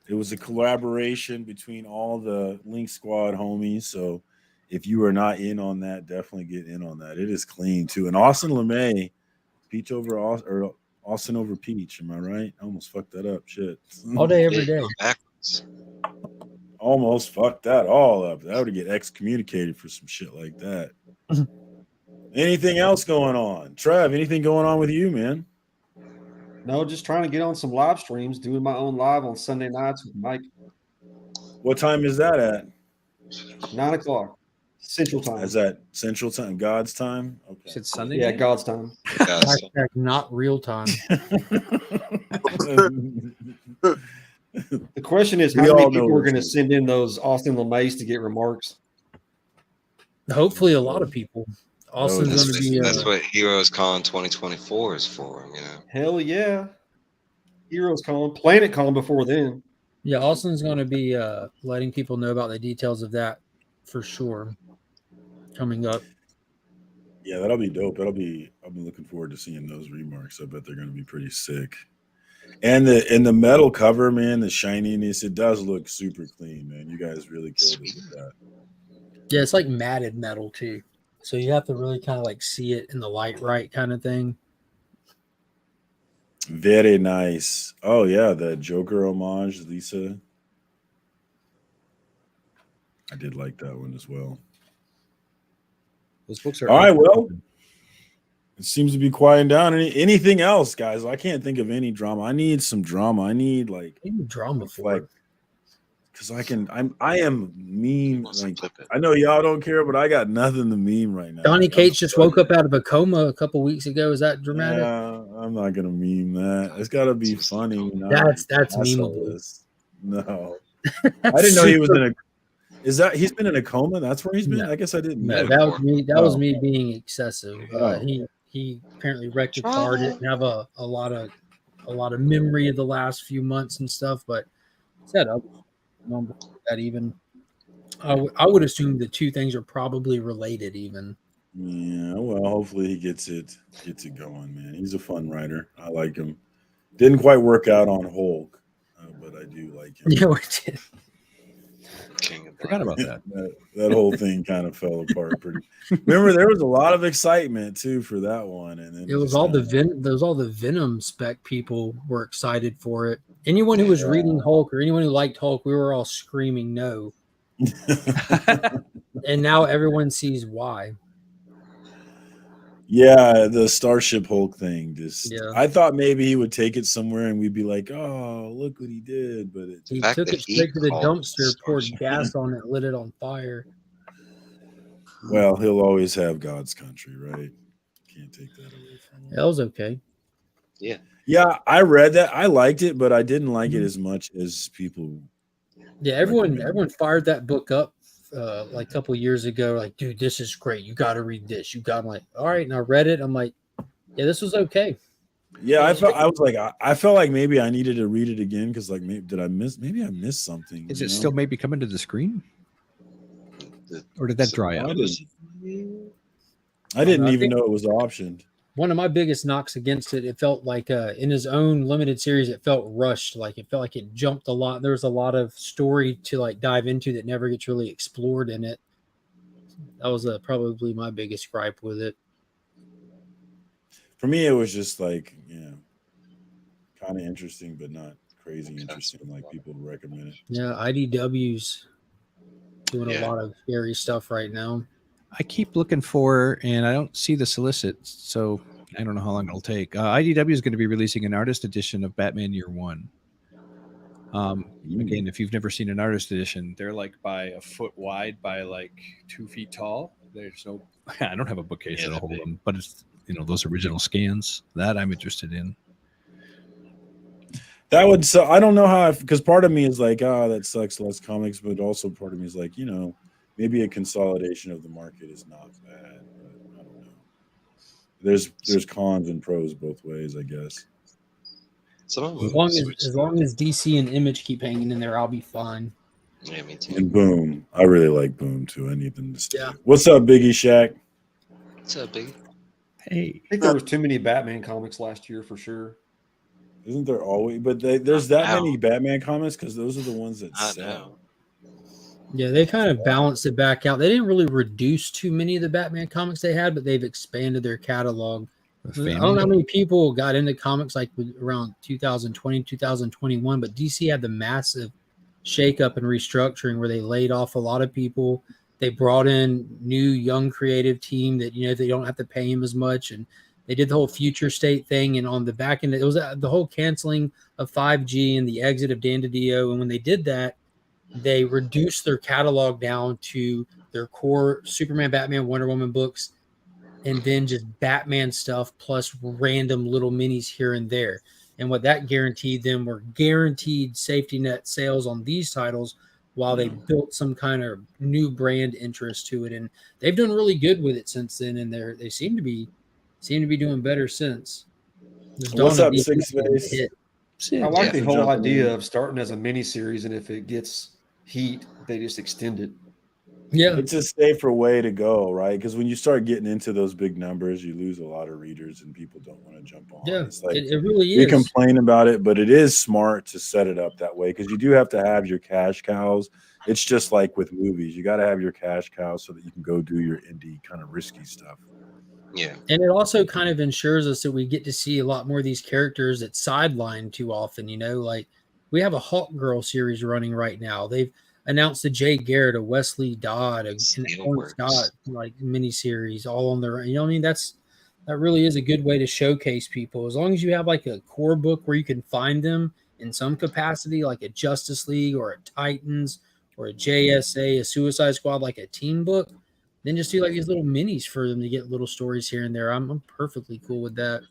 It was a collaboration between all the Link Squad homies. So if you are not in on that, definitely get in on that. It is clean too. And Austin LeMay, Peach over or Austin over Peach. Am I right? I almost fucked that up. Shit. All day, every day. Almost fucked that all up. That would get excommunicated for some shit like that. Anything else going on? Trev, anything going on with you, man? No, just trying to get on some live streams, doing my own live on Sunday nights with Mike. What time is that at? 9 o'clock Central Time. Is that Central Time? God's time? Okay. It's Sunday. Yeah, night? God's time. Hashtag not real time. The question is, We how many all know people are this going to is. send in those Austin LeMays to get remarks? Hopefully, a lot of people. Austin's That's, going to be. that's what Heroes Con 2024 is for, you know. Hell yeah. Heroes Con, Planet Con before then. Yeah, Austin's going to be letting people know about the details of that for sure coming up. Yeah, that'll be dope. I've been looking forward to seeing those remarks. I bet they're going to be pretty sick. And the metal cover, man, the shininess, it does look super clean, man. You guys really killed it with that. Yeah, it's like matted metal too. So you have to really kind of like see it in the light right kind of thing. Very nice. Oh yeah, the Joker homage, Lisa. I did like that one as well. Those books are all right. Well, it seems to be quieting down. Anything else, guys? I can't think of any drama. I need some drama. I need like drama for it. because I am mean. Like, I know y'all don't care, but I got nothing to meme right now. Donnie Cates just woke up out of a coma a couple weeks ago. Is that dramatic? I'm not gonna meme that. It's got to be funny. That's memeable. No, I didn't know he was in a. Is that he's been in a coma? That's where he's been. No. I guess I didn't No, know. that was me. That was me being excessive. Oh. He apparently wrecked a car. Didn't have a lot of memory of the last few months and stuff. But set up that even. I would assume the two things are probably related. Even. Yeah. Well, hopefully he gets it going, man. He's a fun writer. I like him. Didn't quite work out on Hulk, but I do like him. Yeah, we did. Forgot about that. that whole thing kind of fell apart pretty. Remember, there was a lot of excitement too for that one, and then It was all the Venom spec people were excited for it. Anyone who was reading Hulk or anyone who liked Hulk, we were all screaming no. And now everyone sees why. Yeah, the Starship Hulk thing. Yeah. I thought maybe he would take it somewhere and we'd be like, "Oh, look what he did!" But he took it straight to the dumpster, poured gas on it, lit it on fire. Well, he'll always have God's country, right? Can't take that away from him. That was okay. Yeah. Yeah, I read that. I liked it, but I didn't like it as much as people. Yeah, everyone fired that book up like a couple years ago. Like, dude, this is great. You got to read this. I'm like, all right, and I read it. I'm like, yeah, this was okay. Yeah, I felt like maybe I needed to read it again because like maybe I missed something. Is it still maybe coming to the screen? Or did that dry out? I didn't even know it was optioned. One of my biggest knocks against it, it felt like in his own limited series, it felt rushed. Like it felt like it jumped a lot. There was a lot of story to like dive into that never gets really explored in it. That was probably my biggest gripe with it. For me, it was just like, kind of interesting, but not crazy interesting like people recommend it. Yeah, IDW's doing a lot of scary stuff right now. I keep looking for, and I don't see the solicits, so I don't know how long it'll take. IDW is going to be releasing an artist edition of Batman Year One. Again, if you've never seen an artist edition, they're like by a foot wide by like 2 feet tall. There's no, I don't have a bookcase that'll hold them, but it's those original scans that I'm interested in. That would, so I don't know how, because part of me is like, that sucks, less comics, but also part of me is like, maybe a consolidation of the market is not bad. But I don't know. There's cons and pros both ways, I guess. As long as DC and Image keep hanging in there, I'll be fine. Yeah, me too. And Boom, I really like Boom too. I need them to stay. Yeah. What's up, Biggie Shaq? What's up, Biggie? Hey, I think there was too many Batman comics last year for sure. Isn't there always? But there's that many Batman comics because those are the ones that sell. Yeah, they kind of balanced it back out. They didn't really reduce too many of the Batman comics they had, but they've expanded their catalog. I don't know how many people got into comics like around 2020, 2021, but DC had the massive shakeup and restructuring where they laid off a lot of people. They brought in new young creative team that, they don't have to pay him as much. And they did the whole future state thing. And on the back end, it was the whole canceling of 5G and the exit of Dan DiDio. And when they did that, they reduced their catalog down to their core Superman, Batman, Wonder Woman books, and then just Batman stuff plus random little minis here and there. And what that guaranteed them were guaranteed safety net sales on these titles while they built some kind of new brand interest to it. And they've done really good with it since then. And they seem to be doing better since. What's up, Six Face? I like the whole idea of starting as a mini series, and if it gets heat, they just extend it. Yeah, it's a safer way to go, right? Because when you start getting into those big numbers, you lose a lot of readers, and people don't want to jump on. Yeah, it's like, it really is. We complain about it, but it is smart to set it up that way because you do have to have your cash cows. It's just like with movies; you got to have your cash cows so that you can go do your indie kind of risky stuff. Yeah, and it also kind of ensures us that we get to see a lot more of these characters that sideline too often. Like we have a Hawk Girl series running right now. They've announced a Jay Garrett, a Wesley Dodd, an Owen Scott like miniseries, all on their own. You know what I mean? That really is a good way to showcase people. As long as you have like a core book where you can find them in some capacity, like a Justice League or a Titans or a JSA, a Suicide Squad, like a team book, then just do like these little minis for them to get little stories here and there. I'm perfectly cool with that.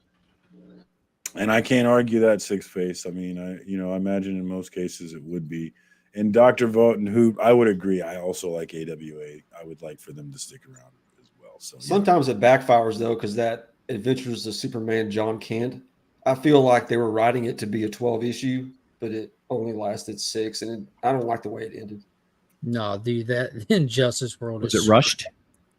And I can't argue that, Six Face. I mean, I imagine in most cases it would be. And Dr. Voten, who I would agree, I also like AWA. I would like for them to stick around as well. So sometimes it backfires though, because that Adventures of Superman John Kent, I feel like they were writing it to be a 12 issue, but it only lasted 6, and I don't like the way it ended. No, dude, that Injustice World was it rushed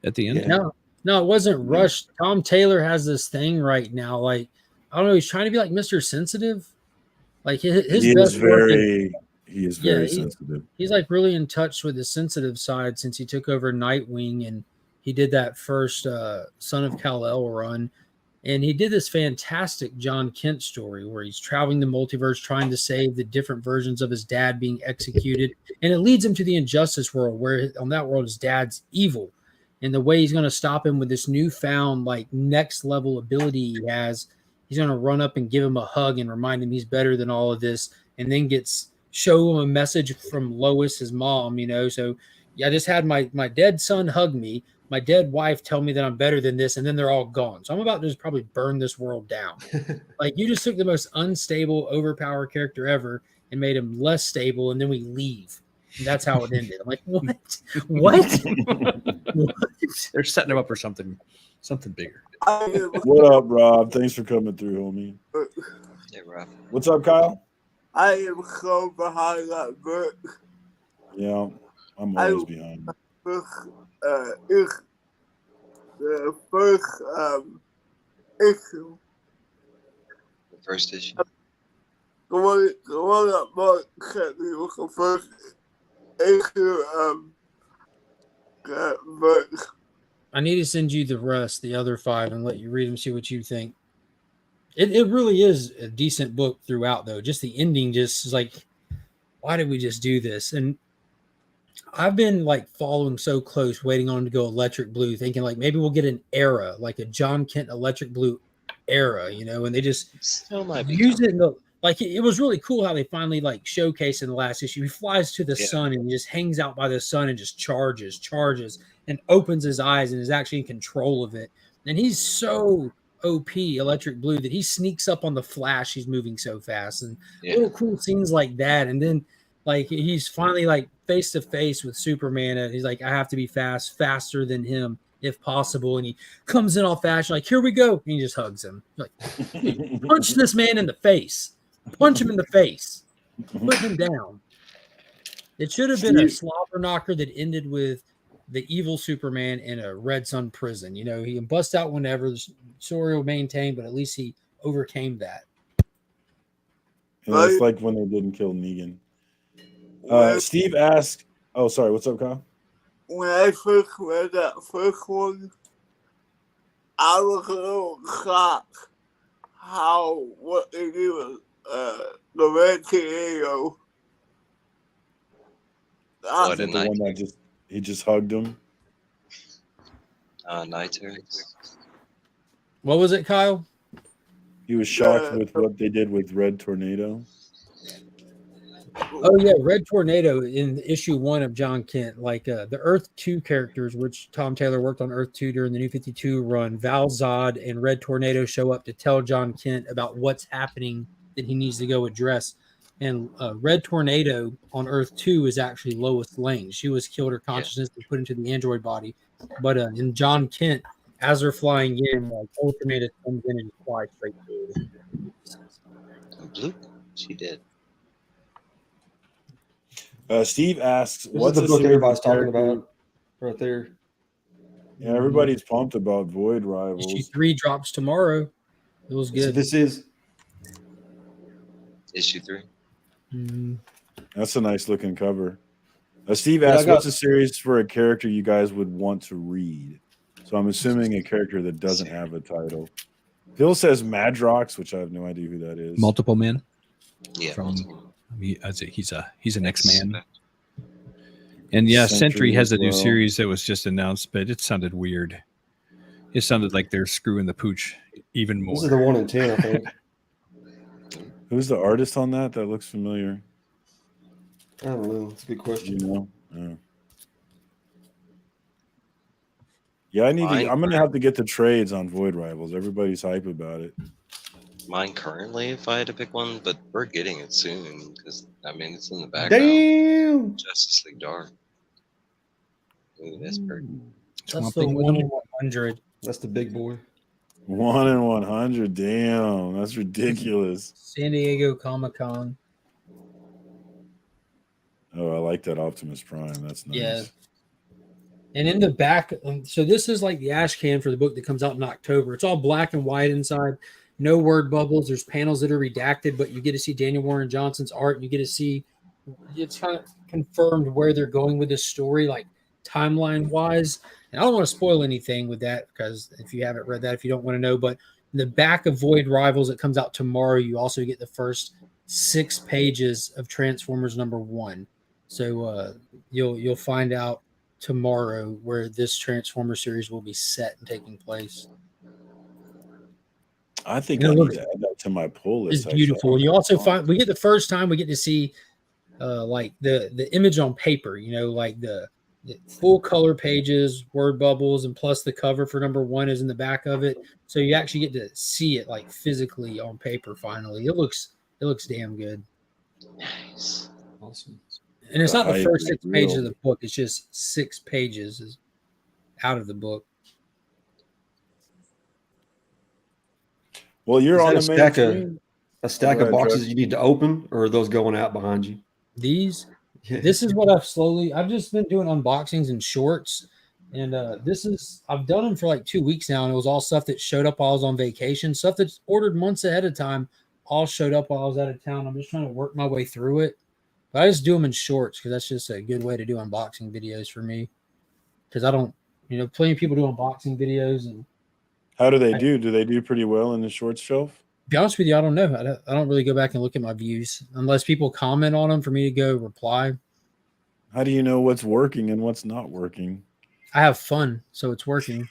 at the end? Yeah. No, it wasn't rushed. Tom Taylor has this thing right now, like I don't know, he's trying to be like Mr. Sensitive. Like his he best is work very sensitive. He's like really in touch with the sensitive side since he took over Nightwing, and he did that first Son of Kal-El run. And he did this fantastic John Kent story where he's traveling the multiverse, trying to save the different versions of his dad being executed. And it leads him to the Injustice world, where on that world, his dad's evil. And the way he's going to stop him with this newfound, like, next level ability he has, he's going to run up and give him a hug and remind him he's better than all of this. And then show him a message from Lois, his mom, So yeah, I just had my dead son hug me. My dead wife tell me that I'm better than this, and then they're all gone. So I'm about to just probably burn this world down. Like, you just took the most unstable, overpowered character ever and made him less stable, and then we leave. And that's how it ended. I'm like, what? What? They're setting him up for something bigger. What up, Rob? Thanks for coming through, homie. Yeah, Rob. What's up, Kyle? I am so behind that book. Yeah, I'm always behind. It's the first issue. The first issue. The one that Mark sent me was the first issue that book. I need to send you the other 5, and let you read them, see what you think. It really is a decent book throughout, though. Just the ending just is like, why did we just do this? And I've been like following so close, waiting on him to go Electric Blue, thinking like maybe we'll get an era, like a John Kent Electric Blue era, and they just still might be use it. Like it was really cool how they finally like showcased in the last issue. He flies to the sun and he just hangs out by the sun and just charges, and opens his eyes and is actually in control of it. And he's so OP Electric Blue that he sneaks up on the Flash. He's moving so fast, and little cool scenes like that. And then like he's finally like face to face with Superman, and he's like, I have to be faster than him if possible. And he comes in all fast, like, here we go. And he just hugs him. Like, punch this man in the face. Punch him in the face. Put him down. It should have been a slobber knocker that ended with the evil Superman in a Red Sun prison. He can bust out whenever, the story will maintain, but at least he overcame that. It's like when they didn't kill Negan. Steve asked, oh, sorry, what's up, Kyle? When I first read that first one, I was a little shocked what they did with the Red Tornado. What, the one that he just hugged him? Night Terrors. What was it, Kyle? He was shocked with what they did with Red Tornado. Oh yeah, Red Tornado in issue 1 of John Kent, like the Earth 2 characters, which Tom Taylor worked on Earth 2 during the New 52 run. Val Zod and Red Tornado show up to tell John Kent about what's happening that he needs to go address. And Red Tornado on Earth 2 is actually Lois Lane. She was killed, her consciousness and put into the android body. But in John Kent, as they're flying in, like Ultraman comes in and flies straight through. Blue? She did. Steve asks, "What's the book everybody's talking about right there?" Yeah, everybody's pumped about Void Rivals. Issue 3 drops tomorrow. It was good. So this is issue 3. Mm-hmm. That's a nice looking cover. Steve asked, "What's a series for a character you guys would want to read?" So I'm assuming a character that doesn't have a title. Phil says Madrox, which I have no idea who that is. Multiple Men. Yeah. He's an X-Man. And yeah, Sentry has a new series that was just announced, but it sounded weird. It sounded like they're screwing the pooch even more. This is the 1 in 10, I think. Who's the artist on that? That looks familiar. I don't know. It's a good question. You know? Yeah, I'm gonna have to get the trades on Void Rivals. Everybody's hype about it. Mine currently, if I had to pick one, but we're getting it soon because I mean it's in the background. Damn. Justice League Dark. Ooh, that's pretty. That's the 1 in 100. That's the big boy. 1 in 100. Damn, that's ridiculous. San Diego Comic-Con. Oh, I like that Optimus Prime. That's nice. Yeah. And in the back, so this is like the ash can for the book that comes out in October. It's all black and white inside. No word bubbles. There's panels that are redacted, but you get to see Daniel Warren Johnson's art. And you get to see it's kind of confirmed where they're going with this story, like timeline wise. And I don't want to spoil anything with that because if you haven't read that, if you don't want to know, but in the back of Void Rivals that comes out tomorrow, you also get the first 6 pages of Transformers #1. So you'll find out tomorrow where this Transformer series will be set and taking place. I think I need to add that to my pull list. It's beautiful. You also find we get the first time we get to see like the image on paper, you know, like the full color pages, word bubbles, and plus the cover for #1 is in the back of it. So you actually get to see it like physically on paper finally. It looks damn good. Nice. Awesome. And it's not the first 6 pages of the book. It's just 6 pages out of the book. Well, you're on the main screen. A stack of boxes you need to open, or are those going out behind you? These? Yeah. This is what I've just been doing unboxings and shorts. And I've done them for like 2 weeks now. And it was all stuff that showed up while I was on vacation. Stuff that's ordered months ahead of time all showed up while I was out of town. I'm just trying to work my way through it. But I just do them in shorts because that's just a good way to do unboxing videos for me. Because I don't, plenty of people do unboxing videos. And how do they do? Do they do pretty well in the short shelf? To be honest with you, I don't know. I don't really go back and look at my views unless people comment on them for me to go reply. How do you know what's working and what's not working? I have fun, so it's working.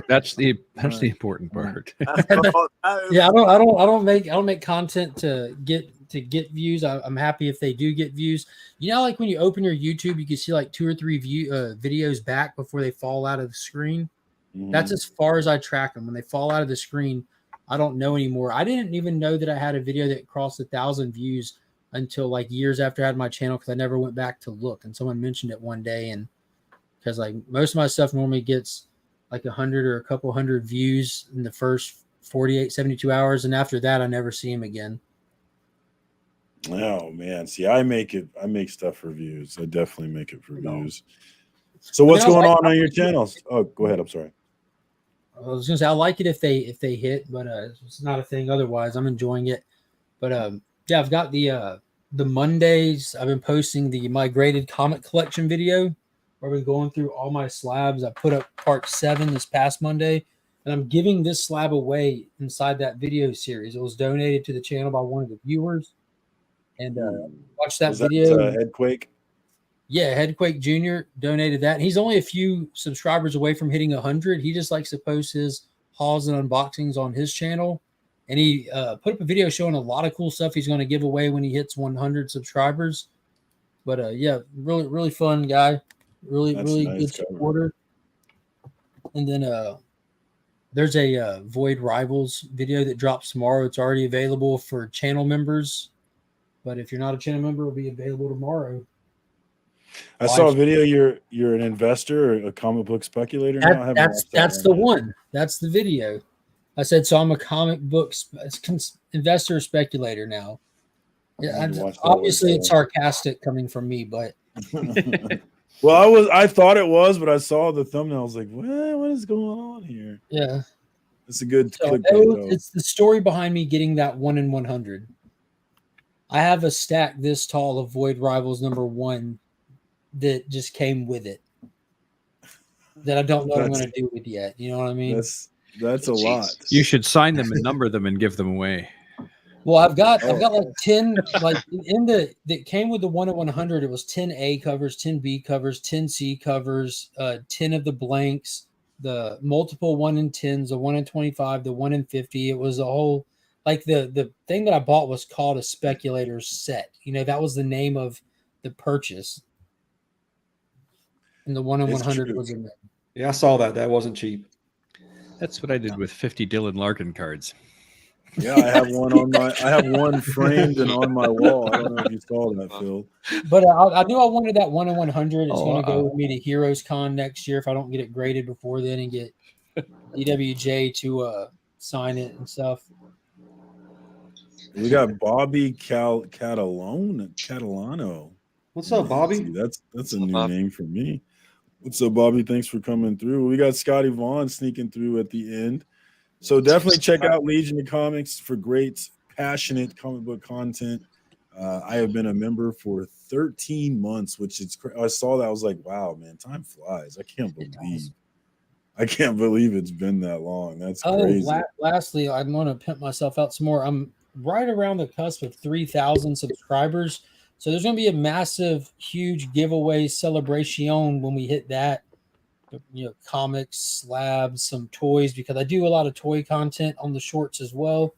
That's the important part. Yeah, I don't make content to get views. I'm happy if they do get views. Like when you open your YouTube, you can see like 2 or 3 videos back before they fall out of the screen. Mm-hmm. That's as far as I track them. When they fall out of the screen, I don't know anymore. I didn't even know that I had a video that crossed 1,000 views until like years after I had my channel because I never went back to look. And someone mentioned it one day, and because like most of my stuff normally gets like 100 or a couple hundred views in the first 48, 72 hours, and after that, I never see them again. Oh man, see, I make stuff for views. I definitely make it for views. So what's going on your channels? Oh, go ahead. I'm sorry. I was gonna say I like it if they hit, but it's not a thing. Otherwise, I'm enjoying it. But yeah, I've got the Mondays. I've been posting the migrated comic collection video where I've been going through all my slabs. I put up part 7 this past Monday, and I'm giving this slab away inside that video series. It was donated to the channel by one of the viewers, and watch that video. Headquake. Yeah, Headquake Jr. donated that. He's only a few subscribers away from hitting 100. He just likes to post his hauls and unboxings on his channel. And he put up a video showing a lot of cool stuff he's going to give away when he hits 100 subscribers. But yeah, really, really fun guy. Really nice good supporter. And then there's a Void Rivals video that drops tomorrow. It's already available for channel members. But if you're not a channel member, it'll be available tomorrow. I saw a video. You're an investor or a comic book speculator now. That's the one. That's the video. I said so. I'm a comic book investor speculator now. Yeah, obviously it's sarcastic coming from me, but well, I thought it was, but I saw the thumbnail. I was like, what is going on here? Yeah, it's a good. It's the story behind me getting that 1 in 100. I have a stack this tall of Void Rivals #1. That just came with it that I don't know what I'm going to do with yet. You know what I mean? That's a lot. You should sign them and number them and give them away. Well, I've got like 10, like that came with the 1 in 100. It was 10 A covers, 10 B covers, 10 C covers, 10 of the blanks, the multiple 1 in 10s, the 1 in 25, the 1 in 50. It was a whole like the thing that I bought was called a speculator's set. You know, that was the name of the purchase. And the 1 in 100 was in there. Yeah, I saw that. That wasn't cheap. That's what I did with 50 Dylan Larkin cards. Yeah, I have one framed and on my wall. I don't know if you saw that, Phil. But I knew I wanted that 1 in 100. It's going to go wow. with me to Heroes Con next year if I don't get it graded before then and get DWJ to sign it and stuff. We got Bobby Catalano. What's up, Bobby? That's a new name for me. What's up, Bobby? Thanks for coming through. We got Scotty Vaughn sneaking through at the end. So definitely check out Legion of Comics for great, passionate comic book content. I have been a member for 13 months, which I saw that. I was like, wow, man, time flies. I can't believe it's been that long. That's crazy. Lastly, I'm going to pimp myself out some more. I'm right around the cusp of 3,000 subscribers. So there's going to be a massive, huge giveaway celebration when we hit that. You know, comics, slabs, some toys, because I do a lot of toy content on the shorts as well.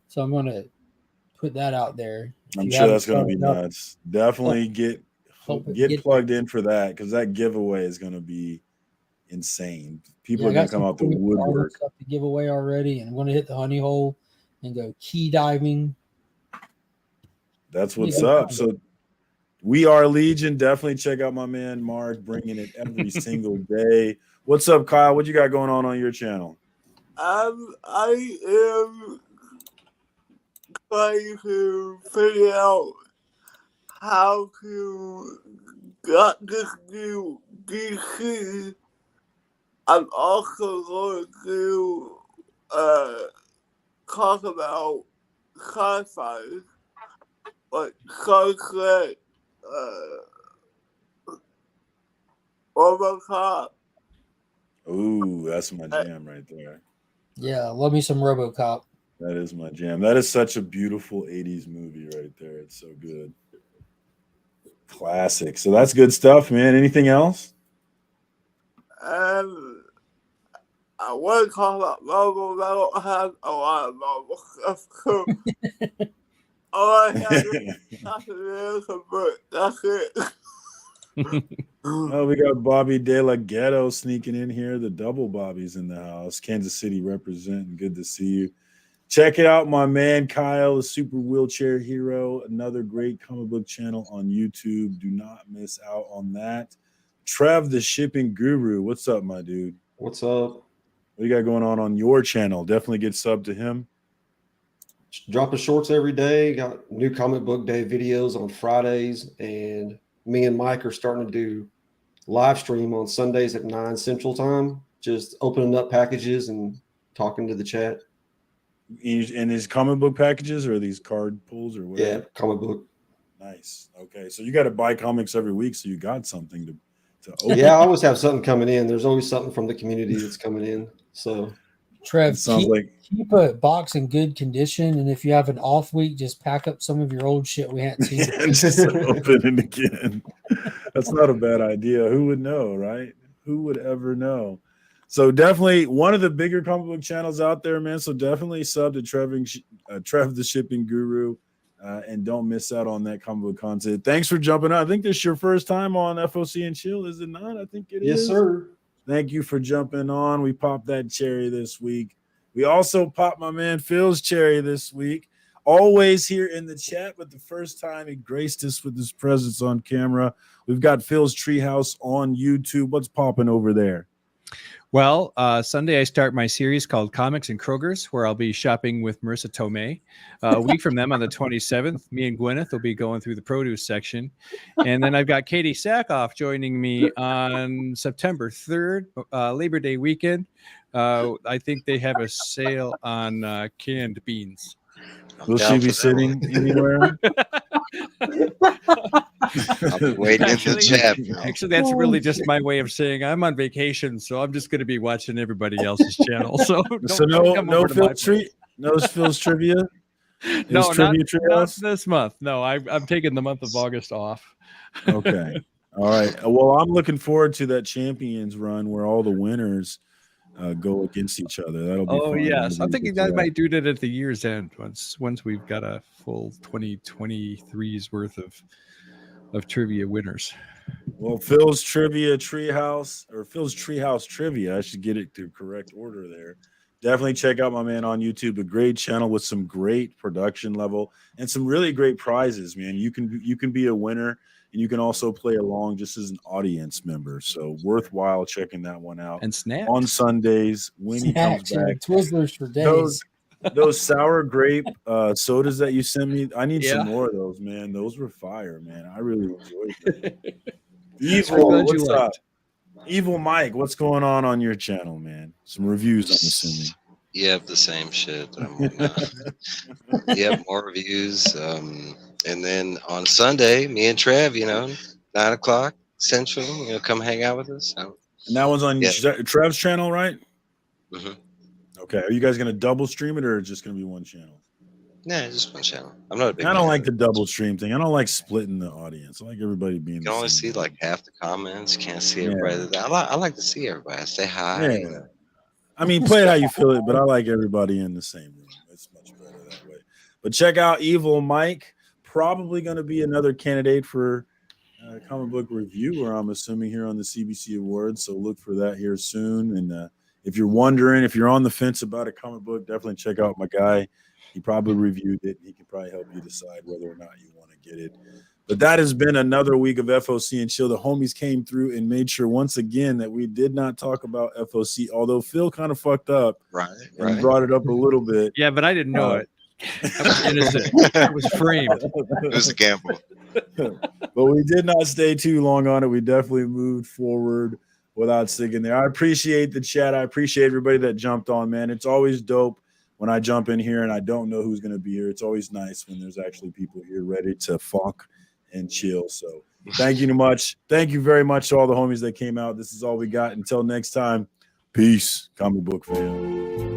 So I'm going to put that out there. I'm sure that's going to be nuts. Definitely get plugged in for that, because that giveaway is going to be insane. People are going to come out the woodwork. Stuff to give away already, and I'm going to hit the honey hole and go key diving. That's what's up. So we are Legion. Definitely check out my man Mark, bringing it every single day. What's up, Kyle? What you got going on your channel? I am trying to figure out how to get this new DC. I'm also going to talk about sci-fi, like Star Trek, RoboCop. Ooh, that's my jam right there. Yeah, love me some RoboCop. That is my jam. That is such a beautiful 80s movie right there. It's so good. Classic. So that's good stuff, man. Anything else? I want to talk about Marvel. I don't have a lot of Marvel stuff. So all I have is Captain but that's it. Oh, we got Bobby De La Ghetto sneaking in here. The double Bobby's in the house. Kansas City representing. Good to see you. Check it out, my man Kyle, the Super Wheelchair Hero. Another great comic book channel on YouTube. Do not miss out on that. Trev, the Shipping Guru. What's up, my dude? What's up? What you got going on your channel? Definitely get sub to him. Dropping shorts every day. Got new comic book day videos on Fridays, and me and Mike are starting to do live stream on Sundays at 9 Central Time, just opening up packages and talking to the chat. And these comic book packages, or these card pulls, or whatever? Yeah, comic book. Nice. Okay, so you got to buy comics every week, so you got something to open. Yeah, I always have something coming in. There's always something from the community that's coming in. So, Trev, keep a box in good condition, and if you have an off week, just pack up some of your old shit we hadn't seen. And just open it again. That's not a bad idea. Who would know, right? Who would ever know? So definitely one of the bigger comic book channels out there, man. So definitely sub to Trev the Shipping Guru, and don't miss out on that comic book content. Thanks for jumping on. I think this is your first time on FOC and Chill, is it not? I think it is. Yes, sir. Thank you for jumping on. We popped that cherry this week. We also popped my man Phil's cherry this week. Always here in the chat, but the first time he graced us with his presence on camera. We've got Phil's Treehouse on YouTube. What's popping over there? Well, Sunday I start my series called Comics and Kroger's, where I'll be shopping with Marissa Tomei. A week from them on the 27th, me and Gwyneth will be going through the produce section. And then I've got Katie Sackhoff joining me on September 3rd, Labor Day weekend. I think they have a sale on canned beans. Will she be sitting anywhere? I'm waiting in the chat. Actually, that's really just my way of saying I'm on vacation, so I'm just going to be watching everybody else's channel. So no Phil's trivia. No, not this month. No, I'm taking the month of August off. Okay, all right. Well, I'm looking forward to that Champions run where all the winners go against each other. That'll be Oh fun. yes, I'm Everybody thinking get to that might do that at the year's end once we've got a full 2023's worth of trivia winners. Well, Phil's Treehouse Trivia. I should get it to correct order there. Definitely check out my man on YouTube. A great channel with some great production level and some really great prizes, man. You can be a winner, and you can also play along just as an audience member. So worthwhile checking that one out. And snacks on Sundays when he comes back. Twizzlers for days. Those sour grape sodas that you sent me, I need Yeah. some more of those, man. Those were fire, man. I really enjoyed them. I'm Evil, glad you what's up? liked. Evil Mike, what's going on your channel, man? Some reviews, I'm assuming. Yep, the same shit. Yep, more reviews. And then on Sunday, me and Trev, 9 o'clock Central, come hang out with us. And that one's on Trev's channel, right? Mm-hmm. Okay. Are you guys going to double stream it, or just going to be one channel? Nah, just one channel. I'm not a big I don't fan like of the double stream thing. I don't like splitting the audience. I like everybody being You can only see like half the comments. You can't see everybody. I like to see everybody. Say hi. Yeah. I mean, play it how you feel it, but I like everybody in the same room. It's much better that way. But check out Evil Mike. Probably going to be another candidate for comic book reviewer, I'm assuming, here on the CBC Awards. So look for that here soon. And if you're wondering, if you're on the fence about a comic book, definitely check out my guy. He probably reviewed it. He can probably help you decide whether or not you want to get it. But that has been another week of FOC and Chill. The homies came through and made sure once again that we did not talk about FOC, although Phil kind of fucked up and brought it up a little bit. Yeah, but I didn't know it. I was innocent. I was framed. It was a gamble. But we did not stay too long on it. We definitely moved forward without sticking there. I appreciate the chat. I appreciate everybody that jumped on, man. It's always dope when I jump in here and I don't know who's going to be here. It's always nice when there's actually people here ready to funk and chill. So thank you so much. Thank you very much to all the homies that came out. This is all we got. Until next time, peace, comic book fam.